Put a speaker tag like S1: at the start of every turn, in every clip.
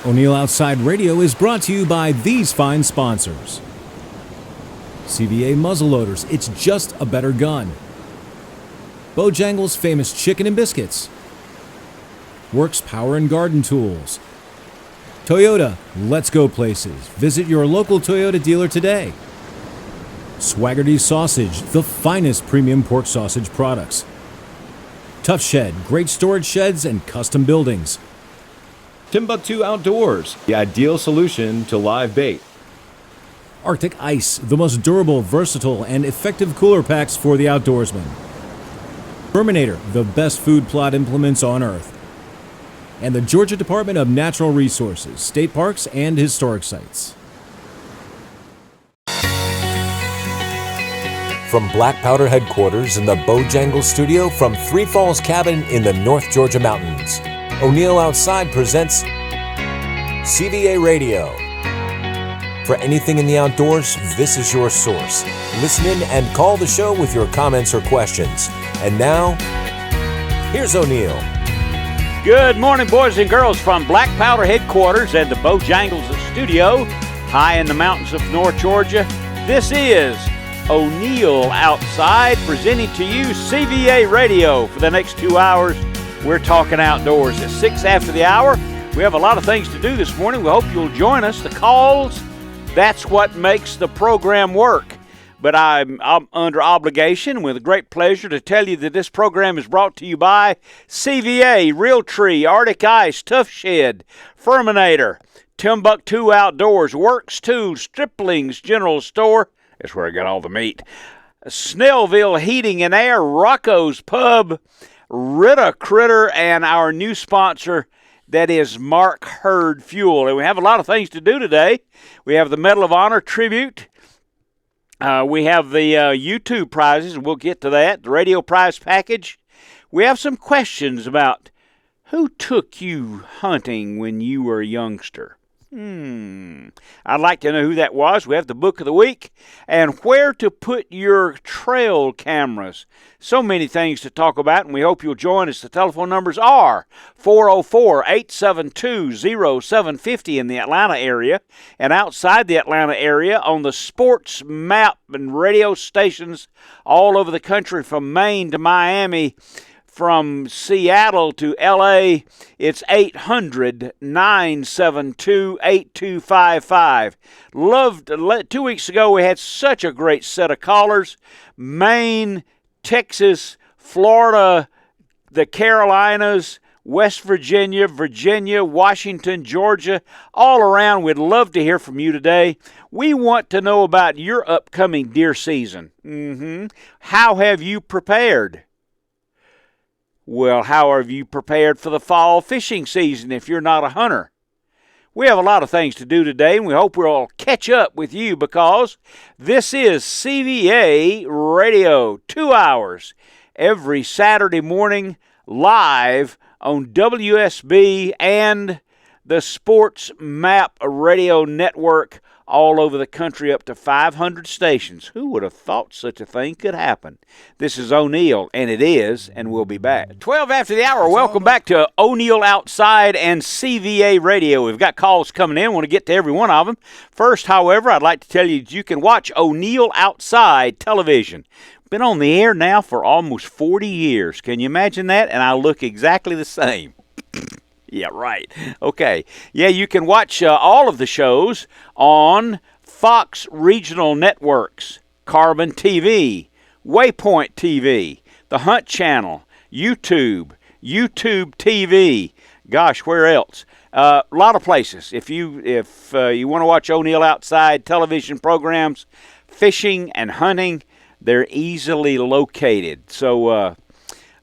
S1: O'Neill Outside Radio is brought to you by these fine sponsors. CVA muzzleloaders, it's just a better gun. Bojangles famous chicken and biscuits. WORX Power and Garden Tools. Toyota, let's go places. Visit your local Toyota dealer today. Swaggerty's Sausage, the finest premium pork sausage products. Tough Shed, great storage sheds and custom buildings.
S2: Timbuktu Outdoors, the ideal solution to live bait.
S1: Arctic Ice, the most durable, versatile, and effective cooler packs for the outdoorsman. Terminator, the best food plot implements on Earth. And the Georgia Department of Natural Resources, state parks, and historic sites.
S3: From Black Powder headquarters in the Bojangles studio from Three Falls Cabin in the North Georgia Mountains, O'Neill Outside presents CVA Radio. For anything in the outdoors, this is your source. Listen in and call the show with your comments or questions. And now, here's O'Neill.
S4: Good morning, boys and girls, from Black Powder headquarters at the Bojangles studio, high in the mountains of North Georgia. This is O'Neill Outside, presenting to you CVA Radio. For the next 2 hours, we're talking outdoors. At 6 after the hour, we have a lot of things to do this morning. We hope you'll join us. The calls, that's what makes the program work. But I'm under obligation with a great pleasure to tell you that this program is brought to you by CVA, Realtree, Arctic Ice, Tough Shed, Furminator, Timbuktu Outdoors, WORX Tools, Stripling's General Store. That's where I got all the meat. Snellville Heating and Air, Rocco's Pub, Rita Critter, and our new sponsor, that is Mark Hurd Fuel. And we have a lot of things to do today. We have the Medal of Honor tribute. We have the YouTube prizes. We'll get to that. The radio prize package. We have some questions about who took you hunting when you were a youngster. I'd like to know who that was. We have the book of the week and where to put your trail cameras. So many things to talk about, and we hope you'll join us. The telephone numbers are 404-872-0750 in the Atlanta area, and outside the Atlanta area on the sports map and radio stations all over the country from Maine to Miami. From Seattle to L.A., it's 800-972-8255. 2 weeks ago, we had such a great set of callers. Maine, Texas, Florida, the Carolinas, West Virginia, Washington, Georgia, all around. We'd love to hear from you today. We want to know about your upcoming deer season. How have you prepared? Well, how have you prepared for the fall fishing season if you're not a hunter? We have a lot of things to do today, and we hope we'll catch up with you because this is CVA Radio, 2 hours every Saturday morning, live on WSB and the Sports Map Radio Network all over the country, up to 500 stations. Who would have thought such a thing could happen? This is O'Neill, and it is, and we'll be back. 12 after the hour, welcome back to O'Neill Outside and CVA Radio. We've got calls coming in. I want to get to every one of them. First, however, I'd like to tell you that you can watch O'Neill Outside television. Been on the air now for almost 40 years. Can you imagine that? And I look exactly the same. Yeah, right. Okay. Yeah, you can watch all of the shows on Fox Regional Networks, Carbon TV, Waypoint TV, The Hunt Channel, YouTube TV. Gosh, where else? A lot of places. If you want to watch O'Neill Outside television programs, fishing and hunting, they're easily located. So,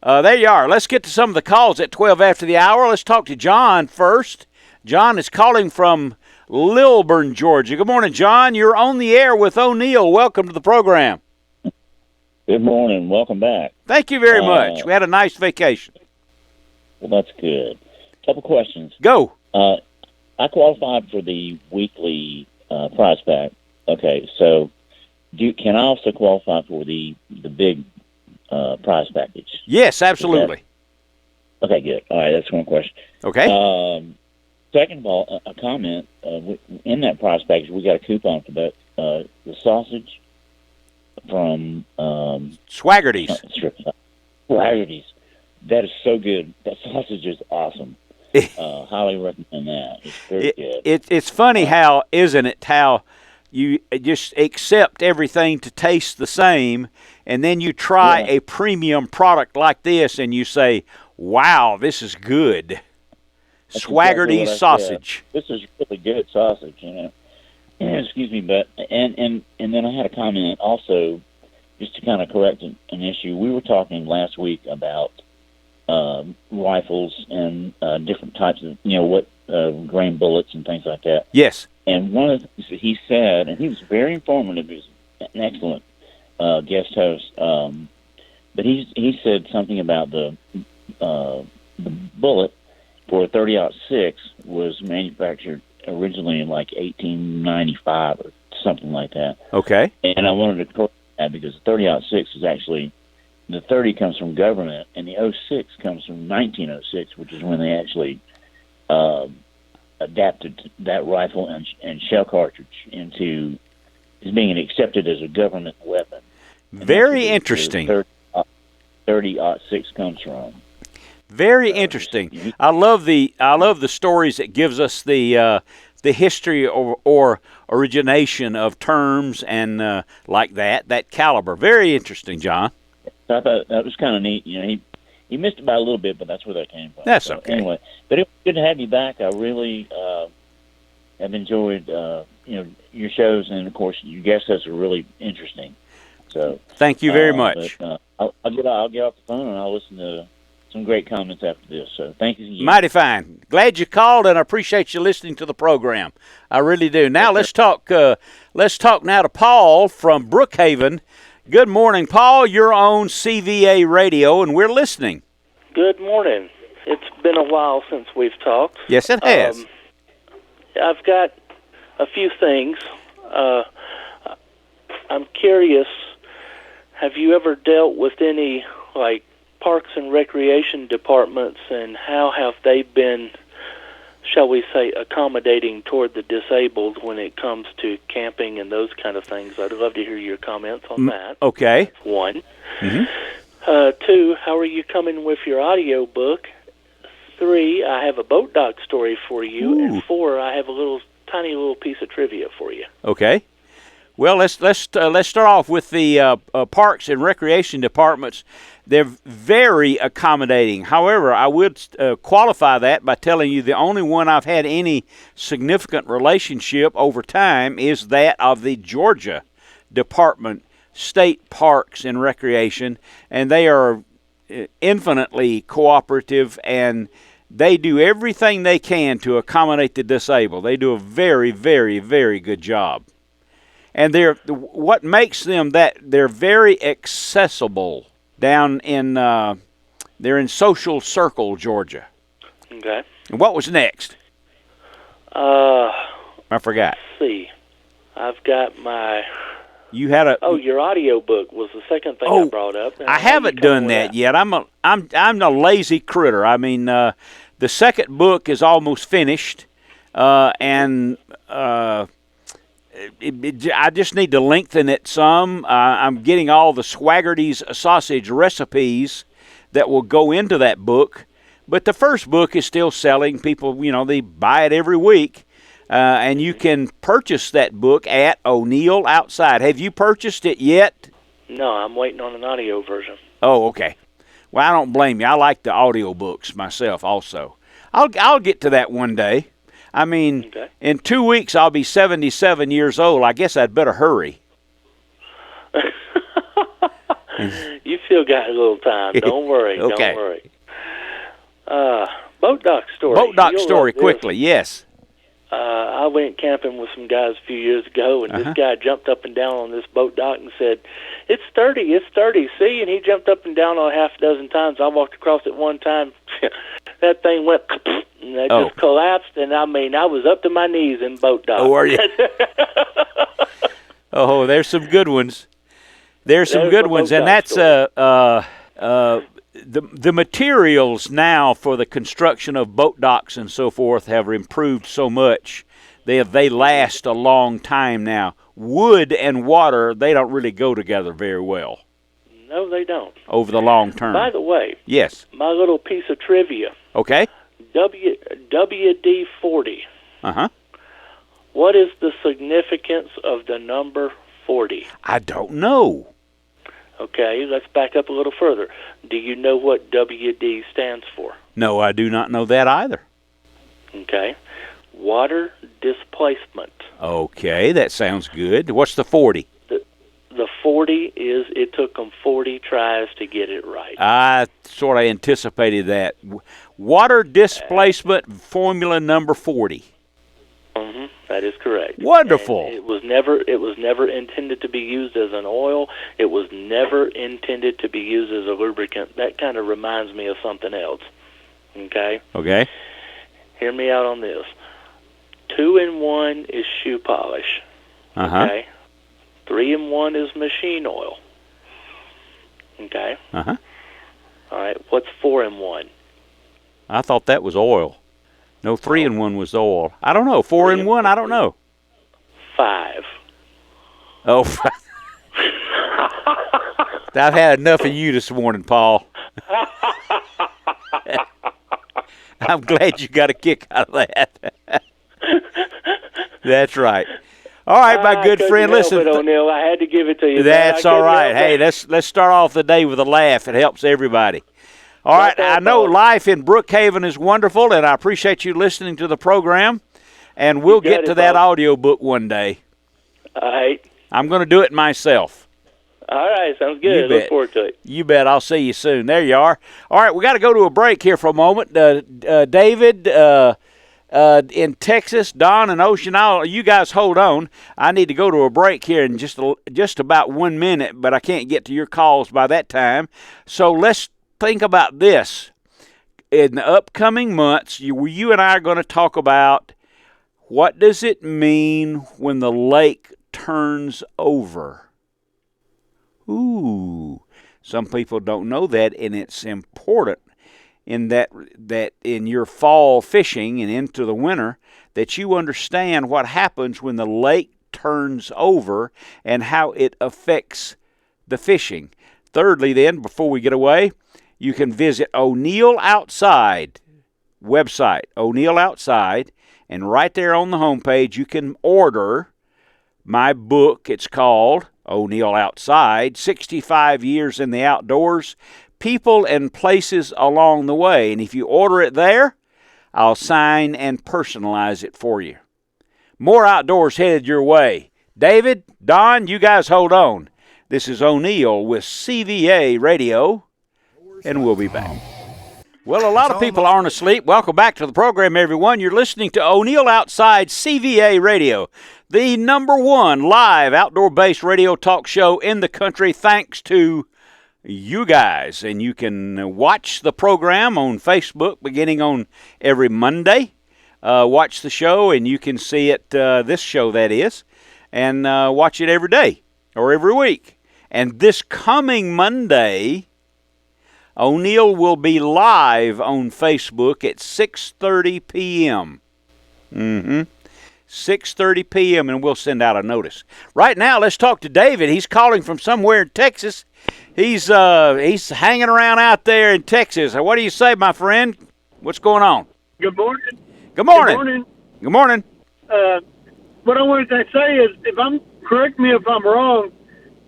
S4: there you are. Let's get to some of the calls at 12 after the hour. Let's talk to John first. John is calling from Lilburn, Georgia. Good morning, John. You're on the air with O'Neill. Welcome to the program.
S5: Good morning. Welcome back.
S4: Thank you very much. We had a nice vacation.
S5: Well, that's good. Couple questions.
S4: Go.
S5: I qualified for the weekly prize pack. Okay, so can I also qualify for the big prize package?
S4: Yes, absolutely.
S5: Okay, good. All right, that's one question.
S4: Okay.
S5: Second of all, a comment in that prize package, we got a coupon for that the sausage from
S4: Swaggerty's.
S5: Swaggerty's. That is so good. That sausage is awesome. Highly recommend that. It's very good.
S4: It's funny how, isn't it, how you just accept everything to taste the same, and then you try a premium product like this, and you say, wow, this is good.
S5: That's
S4: Swaggerty's
S5: exactly
S4: sausage.
S5: This is really good sausage, Excuse me, but and then I had a comment also, just to kind of correct an issue. We were talking last week about rifles and different types of, what grain bullets and things like that.
S4: Yes.
S5: And one of the things that he said, and he was very informative, he was an excellent guest host, but he said something about the bullet for a 30-06 was manufactured originally in like 1895 or something like that.
S4: Okay.
S5: And I wanted to correct that because the 30-06 is actually, the 30 comes from government, and the 06 comes from 1906, which is when they actually adapted that rifle and shell cartridge into as being accepted as a government weapon. And
S4: very interesting.
S5: 30-06 comes from.
S4: Very interesting. I love the stories that gives us the history or origination of terms and like that caliber. Very interesting, John.
S5: I thought that was kind of neat. He missed it by a little bit, but that's where that came from.
S4: That's okay.
S5: Anyway, but it was good to have you back. I really have enjoyed your shows, and of course your guest hosts are really interesting. So
S4: thank you very much.
S5: But, I'll get off the phone and I'll listen to some great comments after this. So thank you again.
S4: Mighty fine. Glad you called, and I appreciate you listening to the program. I really do. Now let's talk. Let's talk now to Paul from Brookhaven. Good morning, Paul. You're on CVA Radio, and we're listening.
S6: Good morning. It's been a while since we've talked.
S4: Yes, it has.
S6: I've got a few things. I'm curious, have you ever dealt with any, like, parks and recreation departments, and how have they been, shall we say, accommodating toward the disabled when it comes to camping and those kind of things? I'd love to hear your comments on that.
S4: Okay.
S6: One.
S4: Mm-hmm.
S6: Two, how are you coming with your audio book? Three, I have a boat dock story for you.
S4: Ooh.
S6: And four, I have a tiny little piece of trivia for you.
S4: Okay. Well, let's start off with the parks and recreation departments. They're very accommodating. However, I would qualify that by telling you the only one I've had any significant relationship over time is that of the Georgia Department, State Parks and Recreation, and they are infinitely cooperative, and they do everything they can to accommodate the disabled. They do a very, very, very good job. And what makes them that they're very accessible down in they're in Social Circle, Georgia.
S6: Okay.
S4: And what was next? I forgot.
S6: Let's see. I've got my.
S4: You had a.
S6: Oh, your audio book was the second thing I brought up.
S4: I haven't done that yet. I'm a lazy critter. I mean, the second book is almost finished, and. I just need to lengthen it some. I'm getting all the Swaggerty's sausage recipes that will go into that book. But the first book is still selling. People, they buy it every week. And you can purchase that book at O'Neill Outside. Have you purchased it yet?
S6: No, I'm waiting on an audio version.
S4: Oh, okay. Well, I don't blame you. I like the audio books myself also. I'll get to that one day. I mean,
S6: okay.
S4: In 2 weeks I'll be 77 years old. I guess I'd better hurry.
S6: You still got a little time. Don't worry.
S4: Okay.
S6: Don't worry. Boat dock story.
S4: Boat dock story, quickly, yes.
S6: I went camping with some guys a few years ago, and this guy jumped up and down on this boat dock and said, it's sturdy, see? And he jumped up and down on half a dozen times. I walked across it one time. That thing went, and it just collapsed, and I was up to my knees in boat dock.
S4: Oh, are you? There's some good ones. There's some good ones, and that's the materials now for the construction of boat docks and so forth have improved so much. They last a long time now. Wood and water, they don't really go together very well.
S6: No, they don't.
S4: Over the long term.
S6: By the way,
S4: yes.
S6: My little piece of trivia.
S4: Okay.
S6: WD-40.
S4: Uh-huh.
S6: What is the significance of the number 40?
S4: I don't know.
S6: Okay, let's back up a little further. Do you know what WD stands for?
S4: No, I do not know that either.
S6: Okay. Water displacement.
S4: Okay, that sounds good. What's the 40?
S6: The 40 is it took them 40 tries to get it right.
S4: I sort of anticipated that. Water displacement formula number 40.
S6: Mm-hmm, that is correct.
S4: Wonderful.
S6: And it was never intended to be used as an oil. It was never intended to be used as a lubricant. That kind of reminds me of something else. Okay?
S4: Okay.
S6: Hear me out on this. 2-in-1 is shoe polish.
S4: Uh-huh.
S6: Okay? 3-in-1 is machine oil. Okay?
S4: Uh-huh.
S6: All right, what's 4-in-1?
S4: I thought that was oil. No, 3-in-1 was oil. I don't know. 4-in-1, I don't know.
S6: 5.
S4: Oh, I've had enough of you this morning, Paul. I'm glad you got a kick out of that. That's right. All right, my good friend. Listen,
S6: O'Neill, I had to give it to you.
S4: That's all right. Hey, let's start off the day with a laugh. It helps everybody. All right, I know life in Brookhaven is wonderful, and I appreciate you listening to the program. And we'll get to that audio book one day.
S6: All right.
S4: I'm going to do it myself.
S6: All right, sounds good. Look forward to it.
S4: You bet. I'll see you soon. There you are. All right, we got to go to a break here for a moment. David in Texas, Don and Ocean Isle, you guys hold on. I need to go to a break here in just about 1 minute, but I can't get to your calls by that time. So let's think about this. In the upcoming months, you and I are going to talk about what does it mean when the lake turns over. Ooh, some people don't know that, and it's important in that in your fall fishing and into the winter that you understand what happens when the lake turns over and how it affects the fishing. Thirdly, then, before we get away, you can visit O'Neill Outside website, O'Neill Outside, and right there on the homepage you can order my book. It's called O'Neill Outside, 65 Years in the Outdoors, People and Places Along the Way. And if you order it there, I'll sign and personalize it for you. More outdoors headed your way. David, Don, you guys hold on. This is O'Neill with CVA Radio, and we'll be back. Well, a lot of people aren't asleep. Welcome back to the program, everyone. You're listening to O'Neill Outside CVA Radio, the #1 live outdoor-based radio talk show in the country, thanks to you guys. And you can watch the program on Facebook beginning on every Monday. Watch the show, and you can see it, this show that is, and watch it every day or every week. And this coming Monday, O'Neill will be live on Facebook at 6:30 p.m. 6:30 p.m., and we'll send out a notice. Right now, let's talk to David. He's calling from somewhere in Texas. He's hanging around out there in Texas. What do you say, my friend? What's going on?
S7: Good morning.
S4: Good morning.
S7: Good morning.
S4: Good morning.
S7: What I wanted to say is, correct me if I'm wrong,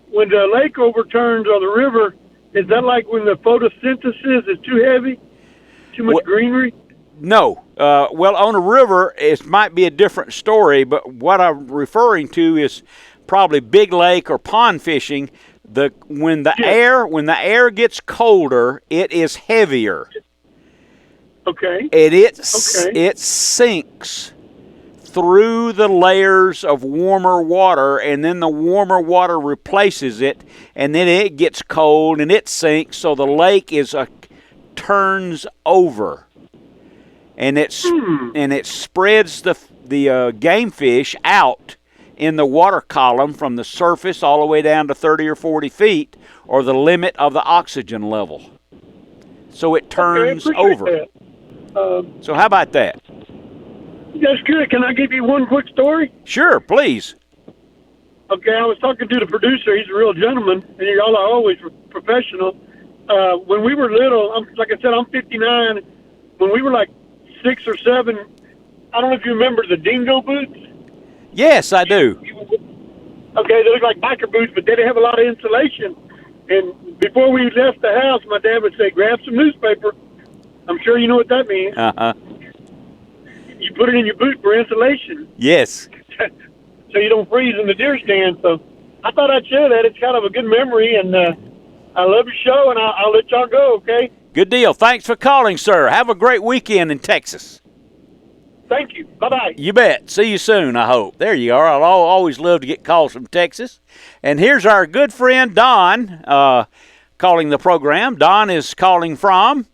S7: when the lake overturns on the river, is that like when the photosynthesis is too heavy, too much greenery?
S4: No. Well, on a river, it might be a different story, but what I'm referring to is probably big lake or pond fishing. When the air gets colder, it is heavier.
S7: Okay.
S4: And it sinks through the layers of warmer water, and then the warmer water replaces it, and then it gets cold and it sinks, so the lake turns over, and it spreads the game fish out in the water column from the surface all the way down to 30 or 40 feet, or the limit of the oxygen level. so it turns
S7: Okay, I appreciate
S4: over.
S7: that.
S4: So how about that?
S7: That's good. Can I give you one quick story?
S4: Sure, please.
S7: Okay, I was talking to the producer. He's a real gentleman, and y'all are always professional. When we were little, like I said, I'm 59. When we were like 6 or 7, I don't know if you remember the dingo boots.
S4: Yes, I do.
S7: Okay, they look like biker boots, but they didn't have a lot of insulation. And before we left the house, my dad would say, grab some newspaper. I'm sure you know what that means.
S4: Uh-huh.
S7: You put it in your boot for insulation.
S4: Yes.
S7: So you don't freeze in the deer stand. So I thought I'd share that. It's kind of a good memory, and I love your show, and I'll let y'all go, okay?
S4: Good deal. Thanks for calling, sir. Have a great weekend in Texas.
S7: Thank you. Bye-bye.
S4: You bet. See you soon, I hope. There you are. I'll always love to get calls from Texas. And here's our good friend Don calling the program. Don is calling from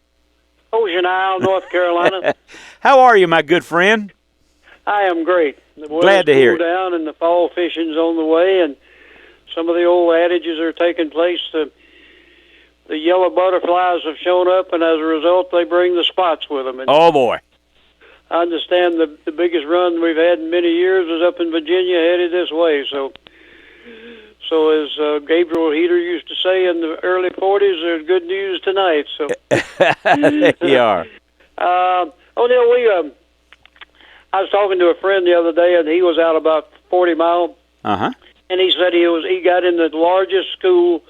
S8: Ocean Isle, North Carolina.
S4: How are you, my good friend?
S8: I am great. The
S4: Glad to hear it.
S8: down and the fall fishing's on the way, and some of the old adages are taking place. The yellow butterflies have shown up, and as a result, they bring the spots with them. And
S4: Oh, boy.
S8: I understand the biggest run we've had in many years was up in Virginia, headed this way. So as Gabriel Heater used to say in the early 40s, there's good news tonight. So
S4: There you are.
S8: O'Neill, I was talking to a friend the other day, and he was out about 40 Mile,
S4: Uh-huh.
S8: and he said he got in the largest school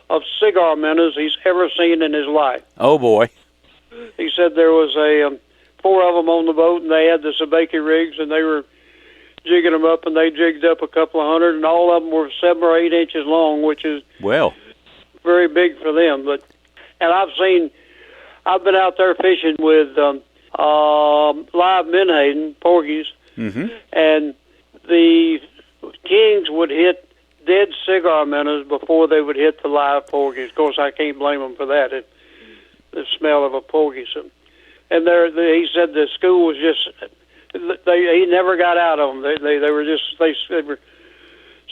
S8: of cigar minnows he's ever seen in his life.
S4: Oh, boy.
S8: He said there was 4 of them on the boat, and they had the sabaki rigs, and they were jigging them up, and they jigged up a couple of hundred, and all of them were 7 or 8 inches long, which is
S4: Well.
S8: very big for them. And I've been out there fishing with live menhaden, porgies,
S4: Mm-hmm.
S8: and the kings would hit dead cigar minnows before they would hit the live porgies. Of course, I can't blame them for that. The smell of a porgy. So, and he said the school was just he never got out of them. They were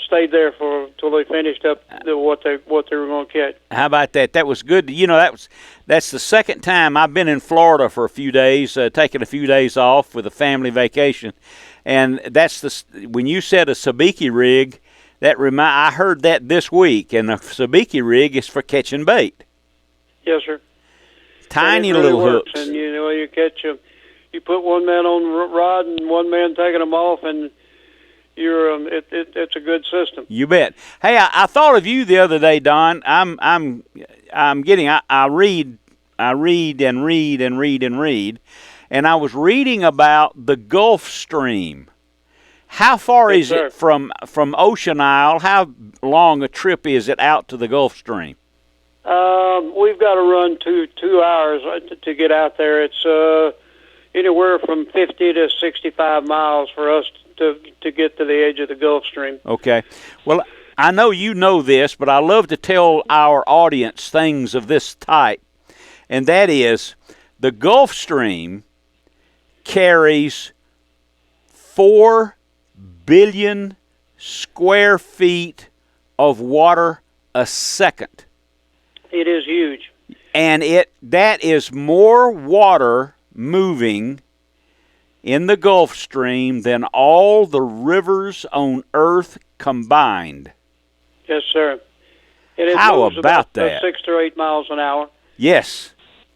S8: stayed there till they finished up what they were going to catch.
S4: How about that? That was good. You know, that's the second time I've been in Florida for a few days, taking a few days off with a family vacation, and that's when you said a sabiki rig. I heard that this week, and a sabiki rig is for catching bait.
S8: Yes, sir.
S4: Tiny
S8: really
S4: little
S8: works.
S4: hooks.
S8: And you catch them. You put one man on the rod and one man taking them off, and it's a good system.
S4: You bet. Hey, I thought of you the other day, Don. I read and read and read and read, and I was reading about the Gulf Stream. How far is it from Ocean Isle? How long a trip is it out to the Gulf Stream?
S8: We've got to run 2 hours to get out there. It's anywhere from 50 to 65 miles for us to get to the edge of the Gulf Stream.
S4: Okay. Well, I know you know this, but I love to tell our audience things of this type, and that is the Gulf Stream carries 4 billion square feet of water a second.
S8: It is huge.
S4: And that is more water moving in the Gulf Stream than all the rivers on Earth combined.
S8: Yes, sir. And it
S4: How
S8: moves
S4: about that?
S8: 6 to 8 miles an hour.
S4: Yes.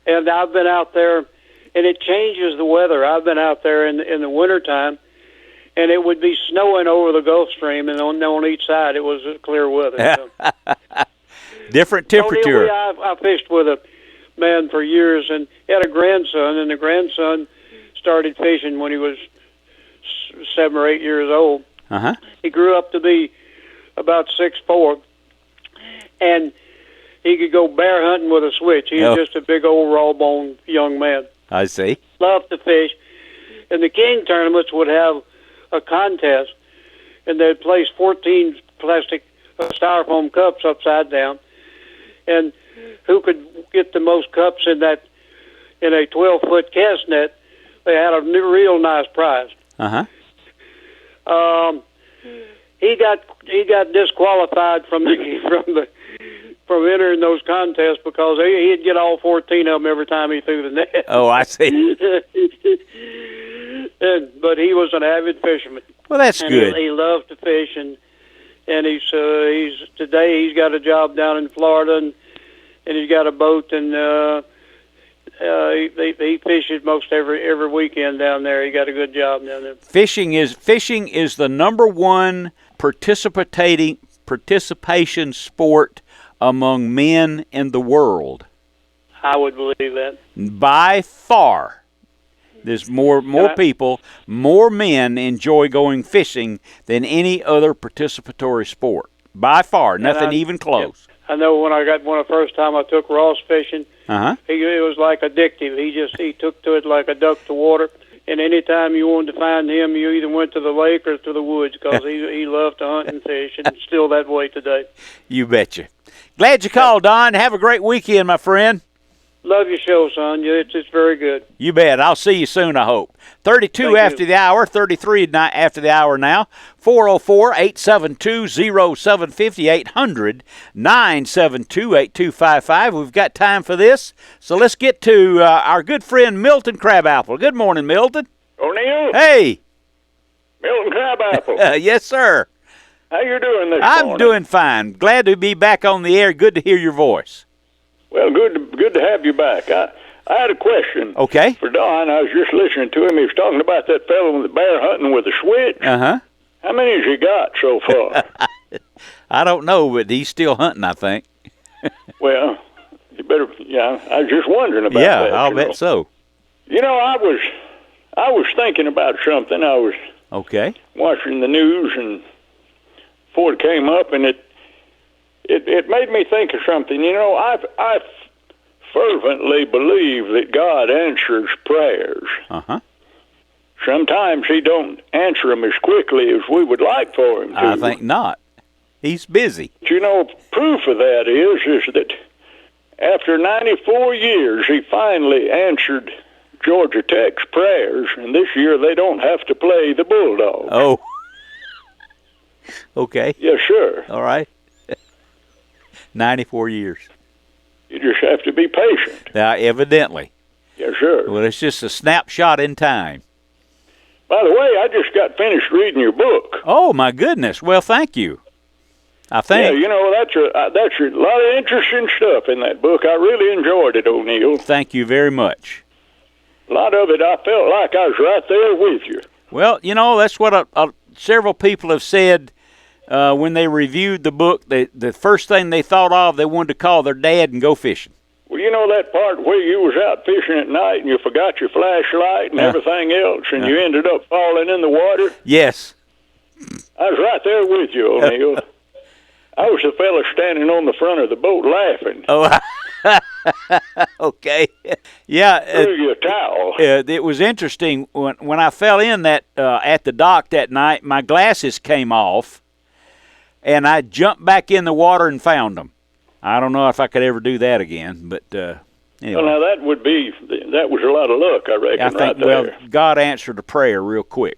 S8: And I've been out there, and it changes the weather. I've been out there in the wintertime, and it would be snowing over the Gulf Stream, and on each side it was clear weather. So.
S4: Different temperature.
S8: I fished with a man for years, and he had a grandson, and the grandson started fishing when he was 7 or 8 years old.
S4: Uh-huh.
S8: He grew up to be about 6'4", and he could go bear hunting with a switch. He was just a big old raw-boned young man.
S4: I see.
S8: Loved to fish. And the king tournaments would have a contest, and they'd place 14 plastic styrofoam cups upside down, and who could get the most cups in a 12-foot cast net, they had a real nice prize.
S4: Uh-huh.
S8: He got disqualified from from entering those contests because he'd get all 14 of them every time he threw the net.
S4: Oh, I see.
S8: But he was an avid fisherman.
S4: Well, that's good.
S8: He loved to fish, and today he's got a job down in Florida, and he's got a boat, and he fishes most every weekend down there. He got a good job down there.
S4: Fishing is the number one participation sport among men in the world.
S8: I would believe that.
S4: By far. There's more people, more men enjoy going fishing than any other participatory sport. By far, nothing even close.
S8: I know when the first time I took Ross fishing, it was like addictive. He took to it like a duck to water. And anytime you wanted to find him, you either went to the lake or to the woods because he loved to hunt and fish, and still that way today.
S4: You betcha. Glad you called, Don. Have a great weekend, my friend.
S8: Love your show, son. It's very good.
S4: You bet. I'll see you soon, I hope. 32 after the hour, 33 after the hour now. 404-872-0750, 800-972-8255. We've got time for this, so let's get to our good friend Milton Crabapple. Good morning, Milton.
S9: O'Neill?
S4: Hey.
S9: Milton Crabapple.
S4: Yes, sir.
S9: How you doing this morning?
S4: I'm doing fine. Glad to be back on the air. Good to hear your voice.
S9: Well, good to have you back. I had a question.
S4: Okay.
S9: For Don. I was just listening to him. He was talking about that fellow with the bear hunting with a switch.
S4: Uh-huh.
S9: How many has he got so far?
S4: I don't know, but he's still hunting, I think.
S9: Well, you better. Yeah, I was just wondering about that.
S4: Yeah, I'll bet so.
S9: You know, I was thinking about something. I was watching the news, and before it came up, and it made me think of something. You know, I fervently believe that God answers prayers.
S4: Uh-huh.
S9: Sometimes he don't answer them as quickly as we would like for him to.
S4: I think not. He's busy.
S9: But you know, proof of that is that after 94 years, he finally answered Georgia Tech's prayers, and this year they don't have to play the Bulldogs.
S4: Oh. Okay.
S9: Yes, sir.
S4: All right. 94 years.
S9: You just have to be patient.
S4: Now, evidently.
S9: Yes, sir.
S4: Well, it's just a snapshot in time.
S9: By the way, I just got finished reading your book.
S4: Oh, my goodness. Well, thank you. I think.
S9: Yeah, you know, that's a lot of interesting stuff in that book. I really enjoyed it, O'Neill.
S4: Thank you very much.
S9: A lot of it, I felt like I was right there with you.
S4: Well, you know, that's what several people have said when they reviewed the book. The first thing they thought of, they wanted to call their dad and go fishing.
S9: Well, you know that part where you was out fishing at night and you forgot your flashlight and everything else, and you ended up falling in the water?
S4: Yes.
S9: I was right there with you, O'Neill. I was the fella standing on the front of the boat laughing.
S4: Oh, okay. Yeah.
S9: Threw you a towel.
S4: It was interesting. When I fell in that at the dock that night, my glasses came off, and I jumped back in the water and found them. I don't know if I could ever do that again, but anyway.
S9: Well, now that was a lot of luck, I reckon,
S4: I think,
S9: right there.
S4: well, God answered a prayer real quick.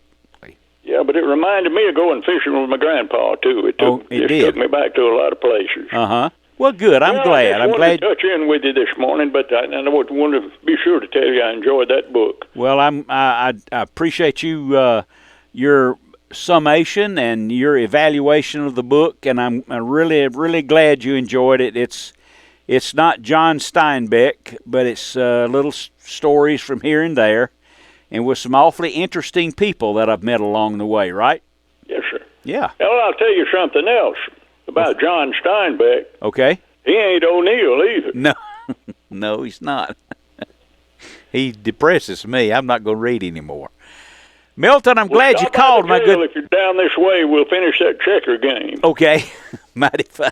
S9: Yeah, but it reminded me of going fishing with my grandpa, too. It took me back to a lot of places.
S4: Uh-huh. Well, good. I'm glad.
S9: I wanted to touch in with you this morning, but I wanted to be sure to tell you I enjoyed that book.
S4: Well, I appreciate you your summation and your evaluation of the book, and I'm really, really glad you enjoyed it. It's not John Steinbeck, but it's little stories from here and there, and with some awfully interesting people that I've met along the way, right?
S9: Yes, sir.
S4: Yeah.
S9: Well, I'll tell you something else about John Steinbeck.
S4: Okay.
S9: He ain't O'Neill either.
S4: No, no, he's not. He depresses me. I'm not going to read anymore. Milton, I'm glad you called, my good.
S9: If you're down this way, we'll finish that checker game.
S4: Okay. Mighty fine.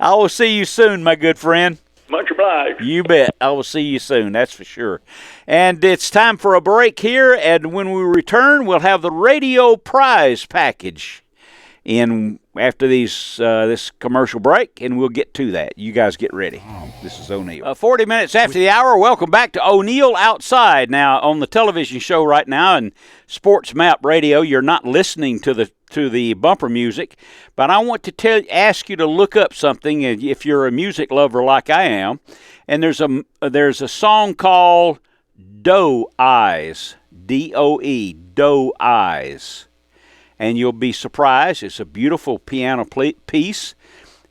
S4: I will see you soon, my good friend.
S9: Much obliged.
S4: You bet. I will see you soon, that's for sure. And it's time for a break here, and when we return, we'll have the radio prize package in after this commercial break, and we'll get to that. You guys get ready. This is O'Neill. 40 minutes after the hour, welcome back to O'Neill Outside. Now, on the television show right now and Sports Map Radio, you're not listening to the to the bumper music, but I want to ask you to look up something if you're a music lover like I am. And there's a song called Doe Eyes, D-O-E, Doe Eyes. And you'll be surprised. It's a beautiful piano piece,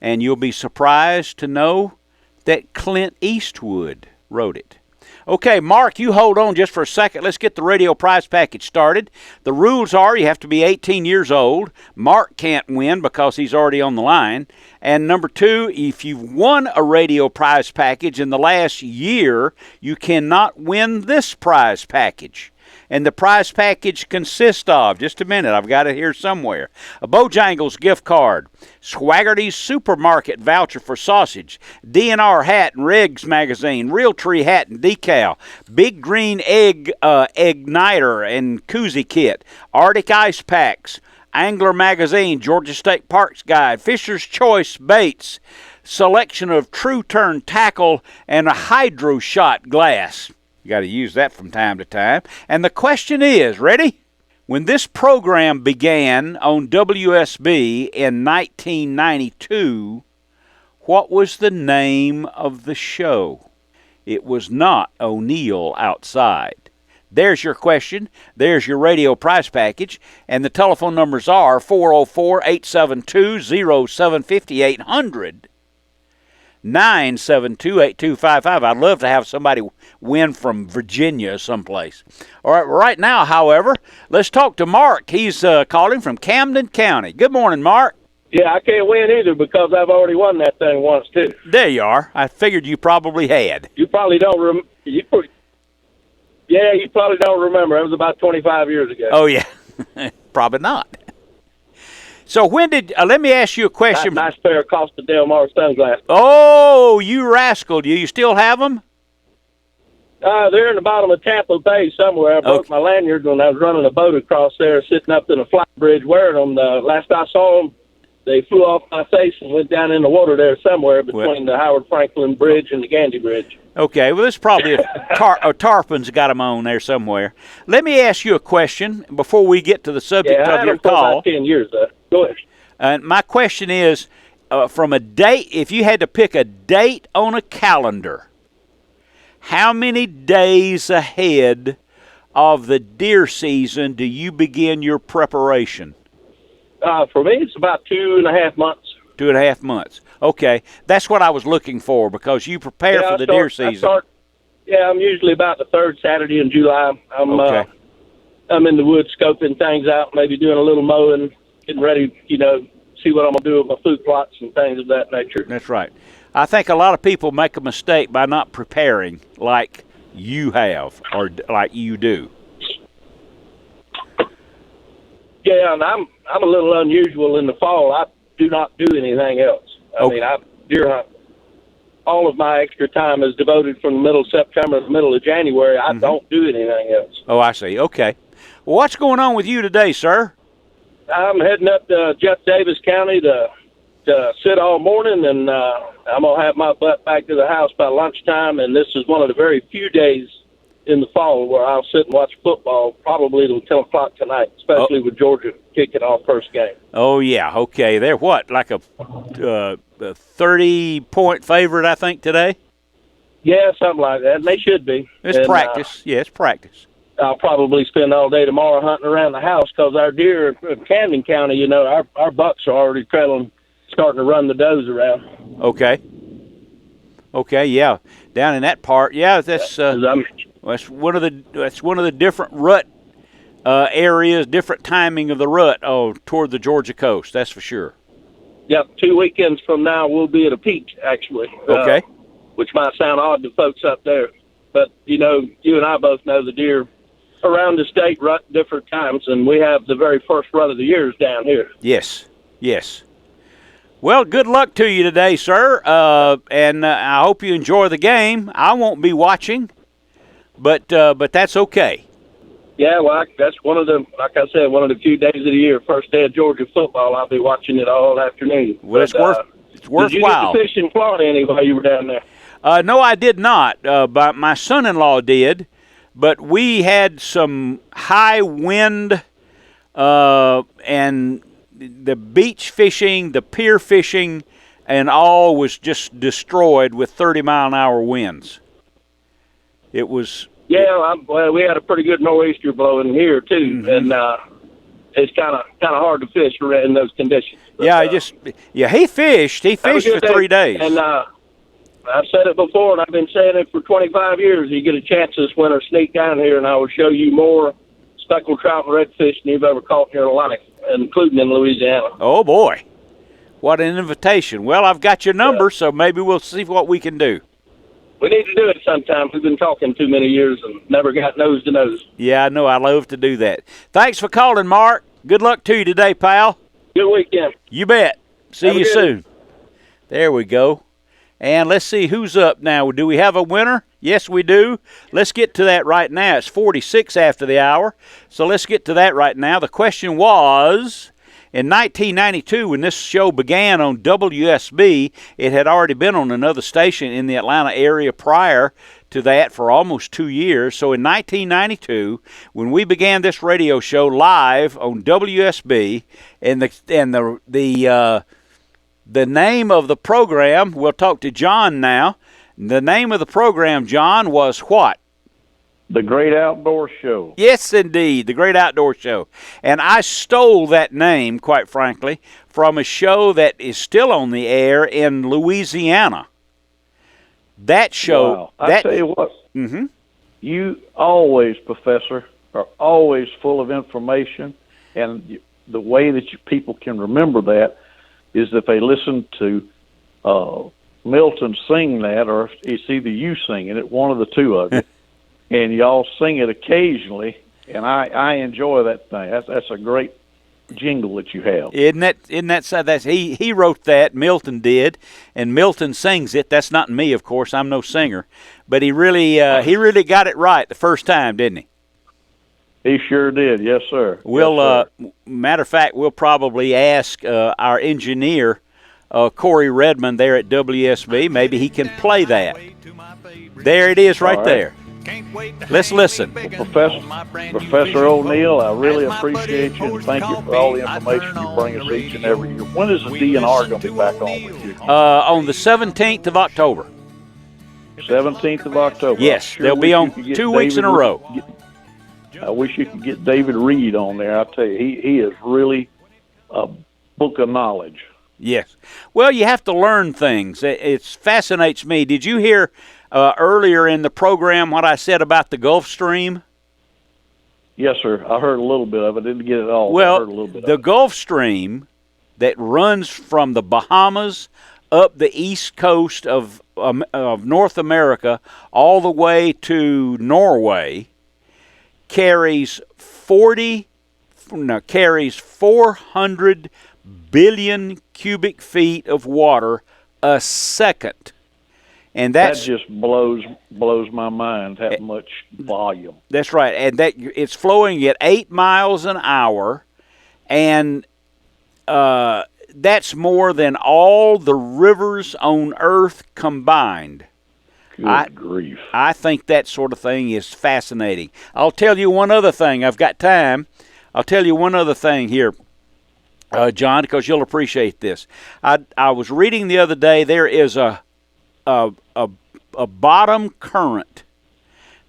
S4: and you'll be surprised to know that Clint Eastwood wrote it. Okay, Mark, you hold on just for a second. Let's get the radio prize package started. The rules are you have to be 18 years old. Mark can't win because he's already on the line. And number two, if you've won a radio prize package in the last year, you cannot win this prize package. And the prize package consists of, just a minute, I've got it here somewhere, a Bojangles gift card, Swaggerty's supermarket voucher for sausage, DNR hat and Riggs magazine, Realtree hat and decal, Big Green Egg igniter and koozie kit, Arctic ice packs, Angler magazine, Georgia State Parks guide, Fisher's Choice baits, selection of True Turn tackle, and a hydro shot glass. You got to use that from time to time. And the question is, ready? When this program began on WSB in 1992, what was the name of the show? It was not O'Neill Outside. There's your question. There's your radio prize package. And the telephone numbers are 404-872-0750, 800 972-8255. I'd love to have somebody win from Virginia someplace. All right, right now, however, let's talk to Mark. He's calling from Camden County. Good morning, Mark.
S10: Yeah, I can't win either because I've already won that thing once, too.
S4: There you are. I figured you probably had.
S10: You probably don't you probably don't remember. It was about 25 years ago.
S4: Oh, yeah. Probably not. So when did, let me ask you a question.
S10: Nice pair of Costa Del Mar sunglasses.
S4: Oh, you rascal. Do you still have them?
S10: They're in the bottom of Tampa Bay somewhere. I broke my lanyard when I was running a boat across there, sitting up in a fly bridge wearing them. Last I saw them, they flew off my face and went down in the water there somewhere between the Howard Franklin Bridge and the Gandy Bridge.
S4: Okay, well, this is probably a tarpon's got them on there somewhere. Let me ask you a question before we get to the subject of your call.
S10: I had them for about 10 years, Go ahead.
S4: My question is, from a date, if you had to pick a date on a calendar, how many days ahead of the deer season do you begin your preparation?
S10: For me, it's about 2.5 months.
S4: 2.5 months. Okay, that's what I was looking for because you prepare for the deer season.
S10: I'm usually about the third Saturday in July. I'm in the woods scoping things out, maybe doing a little mowing, getting ready, see what I'm going to do with my food plots and things of that nature.
S4: That's right. I think a lot of people make a mistake by not preparing like you have or like you do.
S10: Yeah, and I'm a little unusual in the fall. I do not do anything else. I mean, I deer hunt. All of my extra time is devoted from the middle of September to the middle of January. I don't do anything else.
S4: Oh, I see. Okay. Well, what's going on with you today, sir?
S10: I'm heading up to Jeff Davis County to sit all morning, and I'm going to have my butt back to the house by lunchtime, and this is one of the very few days in the fall where I'll sit and watch football probably till 10 o'clock tonight, especially with Georgia kicking off first game.
S4: Oh, yeah. Okay. They're what, like a 30-point favorite, I think, today?
S10: Yeah, something like that. And they should be.
S4: It's practice. It's practice.
S10: I'll probably spend all day tomorrow hunting around the house because our deer in Camden County, our bucks are already starting to run the does around.
S4: Okay. Okay, yeah. Down in that part, yeah, that's one of the different rut areas, different timing of the rut toward the Georgia coast. That's for sure.
S10: Yep, 2 weekends from now we'll be at a peak actually.
S4: Okay.
S10: Which might sound odd to folks up there, but you and I both know the deer around the state rut different times, and we have the very first rut of the years down here.
S4: Yes. Well, good luck to you today, sir, and I hope you enjoy the game. I won't be watching, but that's okay.
S10: Yeah, well, that's one of the few days of the year, first day of Georgia football. I'll be watching it all afternoon.
S4: Well, it's worthwhile.
S10: Did you get to fish in Florida any while you were down there?
S4: No, I did not, but my son-in-law did. But we had some high wind and the beach fishing, the pier fishing, and all was just destroyed with 30-mile-an-hour winds. It was.
S10: Yeah, well, we had a pretty good nor'easter blowing here too, and it's kind of hard to fish in those conditions. But,
S4: he fished. He fished for 3 days.
S10: And I've said it before, and I've been saying it for 25 years. You get a chance this winter, sneak down here, and I will show you more speckled trout and redfish than you've ever caught in your life, including in Louisiana.
S4: Oh boy, what an invitation! Well, I've got your number, so maybe we'll see what we can do.
S10: We need to do it sometime. We've been talking too many years and never got nose to nose.
S4: Yeah, I know. I love to do that. Thanks for calling, Mark. Good luck to you today, pal.
S10: Good weekend.
S4: You bet. See you soon. There we go. And let's see who's up now. Do we have a winner? Yes, we do. Let's get to that right now. It's 46 after the hour, so let's get to that right now. The question was, in 1992, when this show began on WSB, it had already been on another station in the Atlanta area prior to that for almost 2 years. So in 1992, when we began this radio show live on WSB, and the name of the program, we'll talk to John now. The name of the program, John, was what?
S11: The Great Outdoor Show.
S4: Yes, indeed, the Great Outdoor Show. And I stole that name, quite frankly, from a show that is still on the air in Louisiana. That show.
S11: Wow. I tell you what, you always, Professor, are always full of information, and the way that people can remember that is if they listen to Milton sing that, or it's either you singing it, one of the two of you. And y'all sing it occasionally, and I enjoy that thing. That's a great jingle that you have.
S4: Isn't that sad? He wrote that, Milton did, and Milton sings it. That's not me, of course. I'm no singer, but he really got it right the first time, didn't he?
S11: He sure did. Yes, sir.
S4: We'll matter of fact, we'll probably ask our engineer, Corey Redmond, there at WSB. Maybe he can play that. There it is, right there. Let's listen.
S11: Professor O'Neill, I really appreciate you, and thank you for all the information you bring us each and every year. When is the DNR going to be back on with you?
S4: On the 17th of October.
S11: 17th of October.
S4: Yes,
S11: sure
S4: they'll be on 2 weeks in a row.
S11: I wish you could get David Reed on there. I tell you, he is really a book of knowledge.
S4: Yes. Well, you have to learn things. It fascinates me. Did you hear earlier in the program what I said about the Gulf Stream?
S11: Yes, sir. I heard a little bit of it. I didn't get it all.
S4: Well,
S11: I heard a little bit
S4: the
S11: of it.
S4: Gulf Stream that runs from the Bahamas up the east coast of North America all the way to Norway carries 400 billion cubic feet of water a second. And that
S11: just blows my mind, that much volume.
S4: That's right. And that it's flowing at 8 miles an hour, and that's more than all the rivers on Earth combined.
S11: Good grief.
S4: I think that sort of thing is fascinating. I'll tell you one other thing. I've got time. I'll tell you one other thing here, John, because you'll appreciate this. I was reading the other day, there is a bottom current.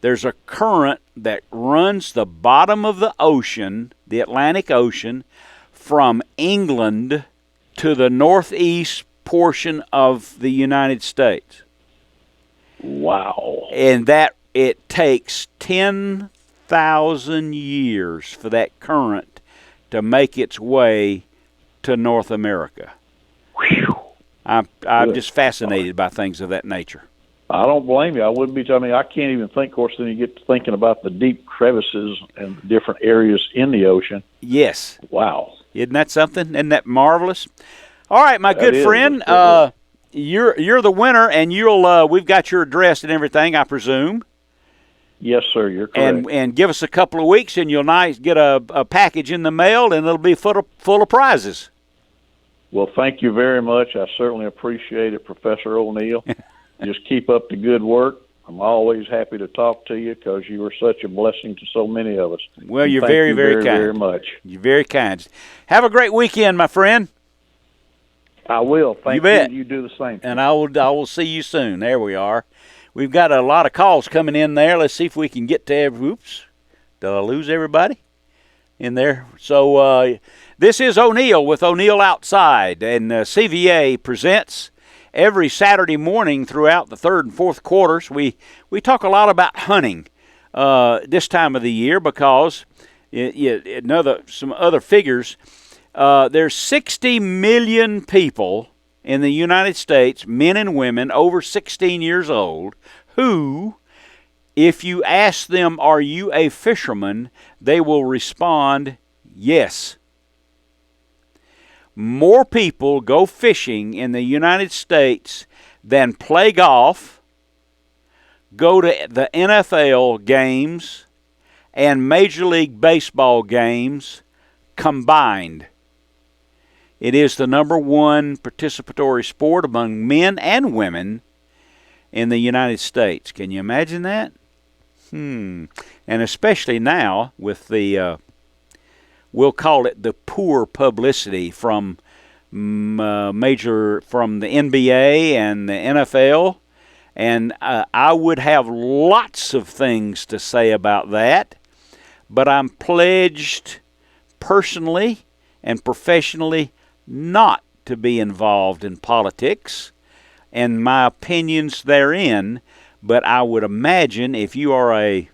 S4: There's a current that runs the bottom of the ocean, the Atlantic Ocean, from England to the northeast portion of the United States.
S11: Wow.
S4: And that it takes 10,000 years for that current to make its way to North America.
S11: Whew.
S4: I'm just fascinated by things of that nature.
S11: I don't blame you. I wouldn't be. I mean, I can't even think. Of course, then you get to thinking about the deep crevices and the different areas in the ocean.
S4: Yes.
S11: Wow.
S4: Isn't that something? Isn't that marvelous? All right, my good friend. You're the winner, and we've got your address and everything, I presume.
S11: Yes, sir. You're correct.
S4: And give us a couple of weeks, and you'll get a package in the mail, and it'll be full of prizes.
S11: Well, thank you very much. I certainly appreciate it, Professor O'Neill. Just keep up the good work. I'm always happy to talk to you because you are such a blessing to so many of us.
S4: Well, you're
S11: thank
S4: very,
S11: you
S4: very kind.
S11: Very much.
S4: You're very kind. Have a great weekend, my friend.
S11: I will. Thank
S4: you. Bet.
S11: You do the same.
S4: And I will see you soon. There we are. We've got a lot of calls coming in there. Let's see if we can get to oops. Did I lose everybody in there? So this is O'Neill with O'Neill Outside, and CVA presents every Saturday morning throughout the third and fourth quarters. We talk a lot about hunting this time of the year because some other figures. There's 60 million people in the United States, men and women over 16 years old, who, if you ask them, are you a fisherman, they will respond, yes. More people go fishing in the United States than play golf, go to the NFL games, and Major League Baseball games combined. It is the number one participatory sport among men and women in the United States. Can you imagine that? And especially now with the, we'll call it the poor publicity from from the NBA and the NFL. And I would have lots of things to say about that, but I'm pledged personally and professionally not to be involved in politics and my opinions therein, but I would imagine if you are a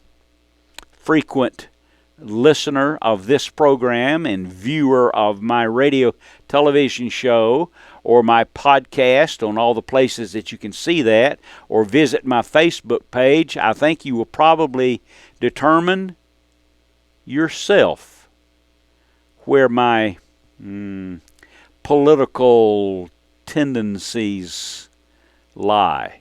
S4: frequent listener of this program and viewer of my radio television show or my podcast on all the places that you can see that, or visit my Facebook page, I think you will probably determine yourself where my political tendencies lie.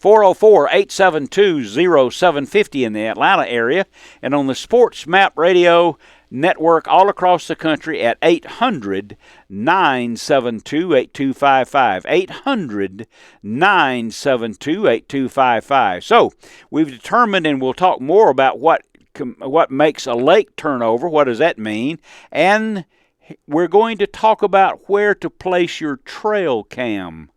S4: 404-872-0750 in the Atlanta area, and on the Sports Map Radio network all across the country at 800-972-8255. 800-972-8255. So we've determined, and we'll talk more about what makes a lake turnover. What does that mean? And we're going to talk about where to place your trail cam